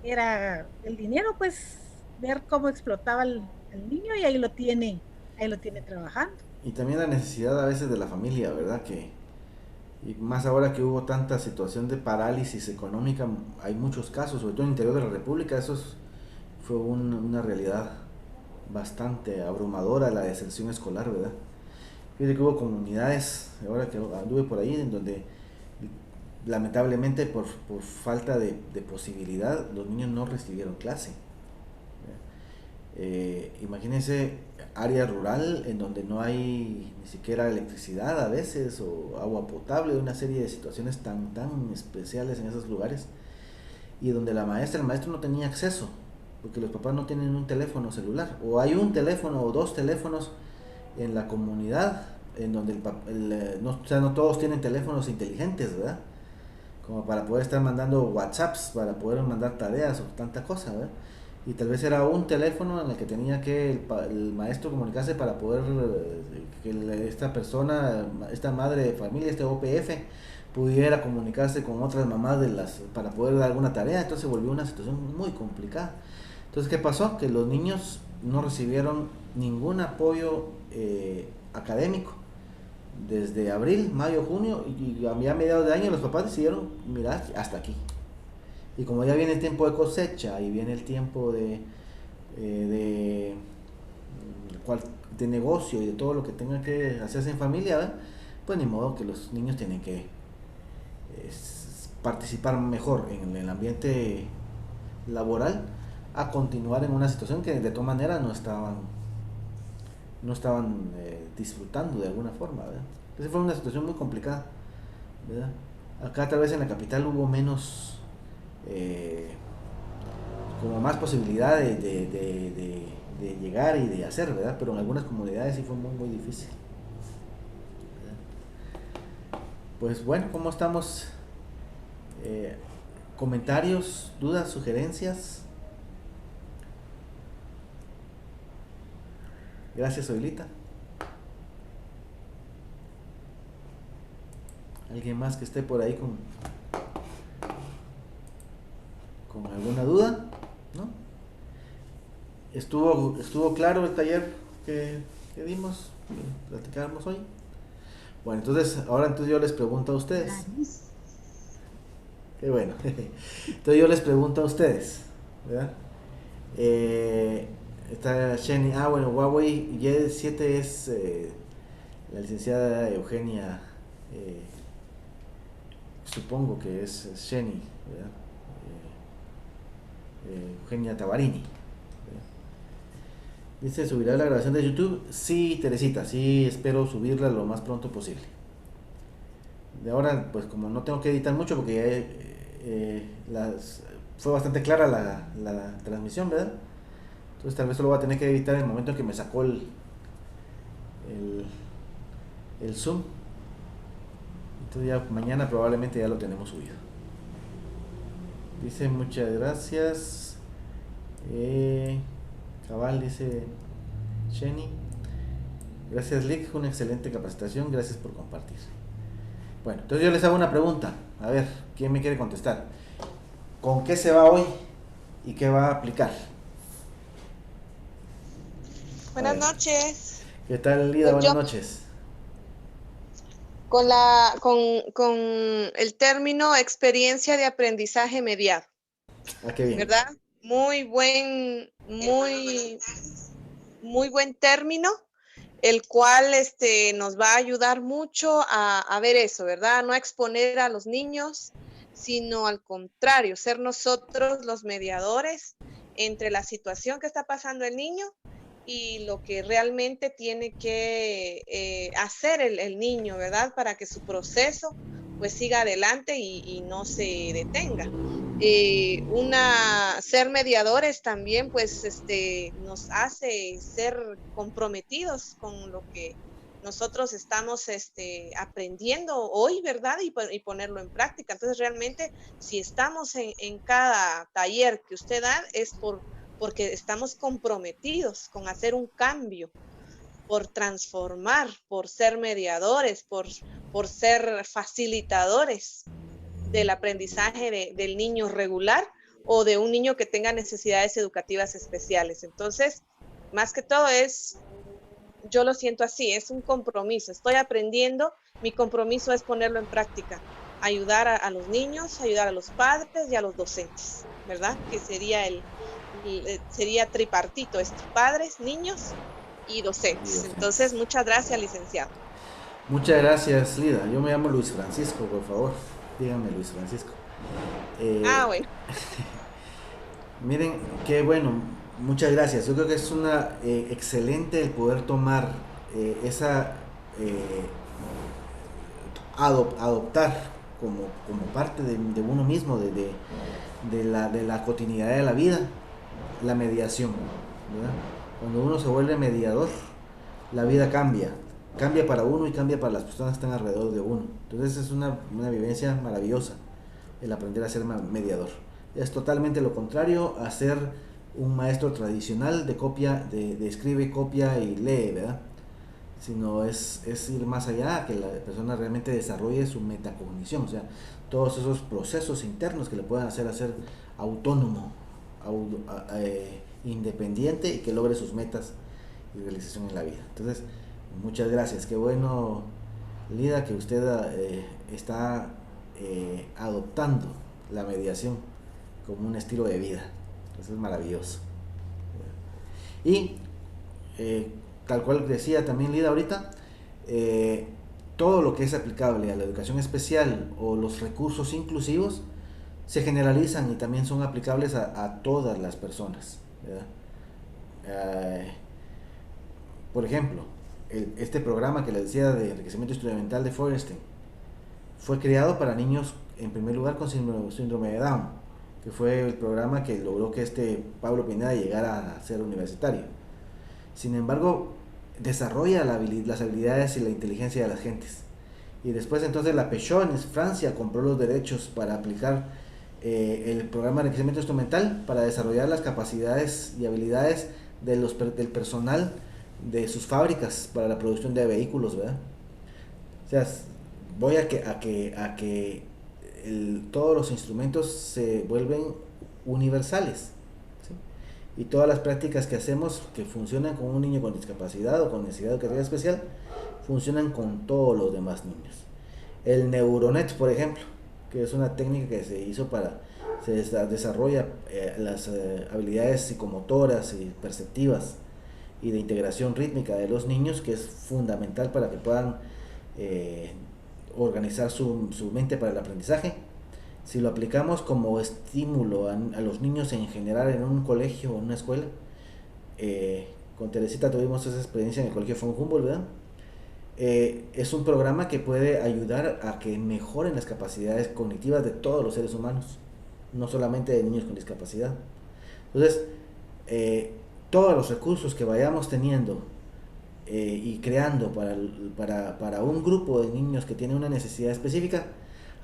era el dinero, pues ver cómo explotaba al niño, y ahí lo tiene trabajando. Y también la necesidad a veces de la familia, ¿verdad? Y más ahora que hubo tanta situación de parálisis económica, hay muchos casos, sobre todo en el interior de la República, fue una realidad, bastante abrumadora la deserción escolar, ¿verdad? Fíjate que hubo comunidades, ahora que anduve por ahí, en donde lamentablemente por falta de posibilidad los niños no recibieron clase. Imagínense área rural en donde no hay ni siquiera electricidad a veces o agua potable, una serie de situaciones tan especiales en esos lugares, y donde el maestro no tenía acceso porque los papás no tienen un teléfono celular, o hay un teléfono o dos teléfonos en la comunidad en donde no, o sea, no todos tienen teléfonos inteligentes, ¿verdad? Como para poder estar mandando WhatsApps, para poder mandar tareas o tanta cosa, ¿verdad? Y tal vez era un teléfono en el que tenía que el maestro comunicarse para poder que esta persona, esta madre de familia, este OPF, pudiera comunicarse con otras mamás para poder dar alguna tarea. Entonces se volvió una situación muy complicada. Entonces, ¿qué pasó? Que los niños no recibieron ningún apoyo académico desde abril, mayo, junio, y a mediados de año los papás decidieron, mirar, hasta aquí. Y como ya viene el tiempo de cosecha y viene el tiempo de negocio y de todo lo que tenga que hacerse en familia, ¿verdad? Pues ni modo que los niños tienen que participar mejor en el ambiente laboral, a continuar en una situación que de todas maneras no estaban disfrutando de alguna forma, ¿verdad? Entonces fue una situación muy complicada, ¿verdad? Acá tal vez en la capital hubo menos como más posibilidad de llegar y de hacer, ¿verdad? Pero en algunas comunidades sí fue muy difícil, ¿verdad? Pues bueno, ¿cómo estamos? Comentarios, dudas, sugerencias. Gracias, Oilita. ¿Alguien más que esté por ahí con alguna duda? ¿No? ¿Estuvo claro el taller que dimos, que platicamos hoy? Bueno, entonces yo les pregunto a ustedes. Qué bueno. Entonces yo les pregunto a ustedes, ¿verdad? Está Jenny. Bueno, Huawei Y7 es la licenciada Eugenia, supongo que es Jenny, ¿verdad? Eugenia Tavarini, ¿verdad? Dice, ¿subirá la grabación de YouTube? Sí, Teresita, sí, espero subirla lo más pronto posible. De ahora, pues como no tengo que editar mucho porque fue bastante clara la transmisión, ¿verdad? Entonces tal vez solo voy a tener que editar en el momento en que me sacó el Zoom. Entonces ya mañana probablemente ya lo tenemos subido. Dice, muchas gracias. Cabal, dice Jenny. Gracias, Lick, una excelente capacitación. Gracias por compartir. Bueno, entonces yo les hago una pregunta. A ver, ¿quién me quiere contestar? ¿Con qué se va hoy y qué va a aplicar? Buenas noches. ¿Qué tal, Lida? Buenas noches. Con el término experiencia de aprendizaje mediado. Qué bien. ¿Verdad? Muy buen término, el cual nos va a ayudar mucho a ver eso, ¿verdad? No exponer a los niños, sino al contrario, ser nosotros los mediadores entre la situación que está pasando el niño y lo que realmente tiene que hacer el niño, ¿verdad? Para que su proceso pues siga adelante y no se detenga. Ser mediadores también pues nos hace ser comprometidos con lo que nosotros estamos aprendiendo hoy, ¿verdad? Y ponerlo en práctica. Entonces realmente si estamos en cada taller que usted da es porque estamos comprometidos con hacer un cambio, por transformar, por ser mediadores, por ser facilitadores del aprendizaje del niño regular o de un niño que tenga necesidades educativas especiales. Entonces, más que todo yo lo siento así, es un compromiso. Estoy aprendiendo, mi compromiso es ponerlo en práctica ayudar a los niños, ayudar a los padres y a los docentes, ¿verdad? Que sería sería tripartito esto, padres, niños y docentes. Entonces, muchas gracias, licenciado. Muchas gracias, Lida. Yo me llamo Luis Francisco, por favor. Dígame, Luis Francisco. Bueno. Miren, qué bueno. Muchas gracias. Yo creo que es una excelente el poder tomar esa adoptar como parte de uno mismo, de la cotidianidad de la vida, la mediación, ¿verdad? Cuando uno se vuelve mediador, la vida cambia para uno y cambia para las personas que están alrededor de uno. Entonces es una vivencia maravillosa el aprender a ser mediador. Es totalmente lo contrario a ser un maestro tradicional de copia, de escribe, copia y lee, ¿verdad? Sino es ir más allá, que la persona realmente desarrolle su metacognición, o sea, todos esos procesos internos que le puedan hacer autónomo, independiente, y que logre sus metas y realización en la vida. Entonces, muchas gracias. Qué bueno, Lida, que usted está adoptando la mediación como un estilo de vida. Eso es maravilloso. Y tal cual decía también Lida ahorita, todo lo que es aplicable a la educación especial o los recursos inclusivos se generalizan y también son aplicables a todas las personas, ¿verdad? Por ejemplo, este programa que les decía de enriquecimiento instrumental de Feuerstein fue creado para niños, en primer lugar, con síndrome de Down, que fue el programa que logró que Pablo Pineda llegara a ser universitario. Sin embargo, desarrolla las habilidades y la inteligencia de las gentes. Y después entonces la Peugeot en Francia compró los derechos para aplicar el programa de enriquecimiento instrumental para desarrollar las capacidades y habilidades del personal de sus fábricas para la producción de vehículos, ¿verdad? O sea, voy a que todos los instrumentos se vuelven universales, ¿sí? Y todas las prácticas que hacemos que funcionan con un niño con discapacidad o con necesidad educativa especial funcionan con todos los demás niños. El Neuronet, por ejemplo, que es una técnica que se hizo se desarrolla las habilidades psicomotoras y perceptivas y de integración rítmica de los niños, que es fundamental para que puedan organizar su mente para el aprendizaje. Si lo aplicamos como estímulo a los niños en general en un colegio o en una escuela, con Teresita tuvimos esa experiencia en el colegio von Humboldt, ¿verdad? Es un programa que puede ayudar a que mejoren las capacidades cognitivas de todos los seres humanos, no solamente de niños con discapacidad. Entonces, todos los recursos que vayamos teniendo y creando para un grupo de niños que tiene una necesidad específica,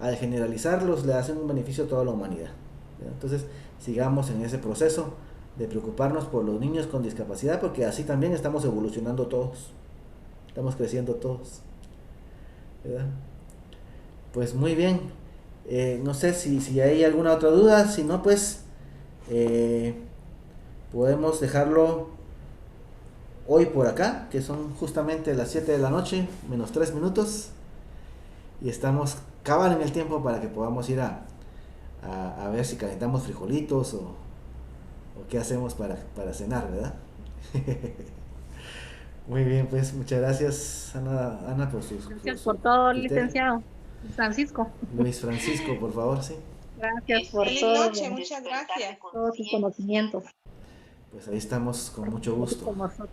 al generalizarlos le hacen un beneficio a toda la humanidad, ¿verdad? Entonces, sigamos en ese proceso de preocuparnos por los niños con discapacidad, porque así también estamos evolucionando todos, estamos creciendo todos, ¿verdad? Pues muy bien. No sé si hay alguna otra duda. Si no, pues podemos dejarlo hoy por acá, que son justamente las 7 de la noche, menos 3 minutos, y estamos cabal en el tiempo para que podamos ir a ver si calentamos frijolitos o qué hacemos para cenar, ¿verdad? Muy bien, pues muchas gracias, Ana, por sus... Gracias por todo, licenciado Francisco. Luis Francisco, por favor, sí. Gracias por Feliz todo, noche, muchas gracias. todos sus conocimientos. Pues ahí estamos con mucho gusto, Con nosotros.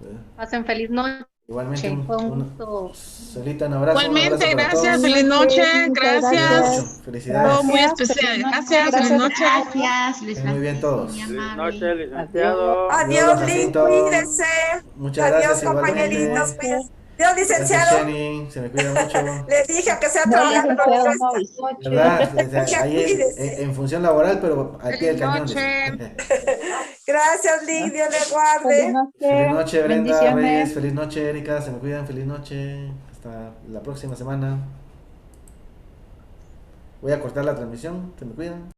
¿verdad? Pasen feliz noche. Igualmente, Fue un gusto. Solita, un abrazo. Igualmente, un abrazo para gracias, todos. feliz noche, Muchas gracias. Felicidades. Todo muy especial, gracias, feliz noche. Gracias, Luis Muy bien Francisco, todos. muy Feliz amable. noche, licenciado. Adiós, Lin, Jacinto. cuídense. Muchas Adiós, gracias, compañeritos, igualmente. cuídense. Adiós, Gracias, licenciado. Jenny, se me cuida mucho. Les dije que sea No, trabajar con licenciado, ustedes. no, ¿Verdad? Desde Ya ahí cuídese. en función laboral, pero al pie del Feliz cañón. noche. Gracias, Lin, Dios les Feliz guarde. Feliz noche, Brenda Bendiciones. Reyes. Feliz noche, Erika. Se me cuidan. Feliz noche. Hasta la próxima semana. Voy a cortar la transmisión. Se me cuidan.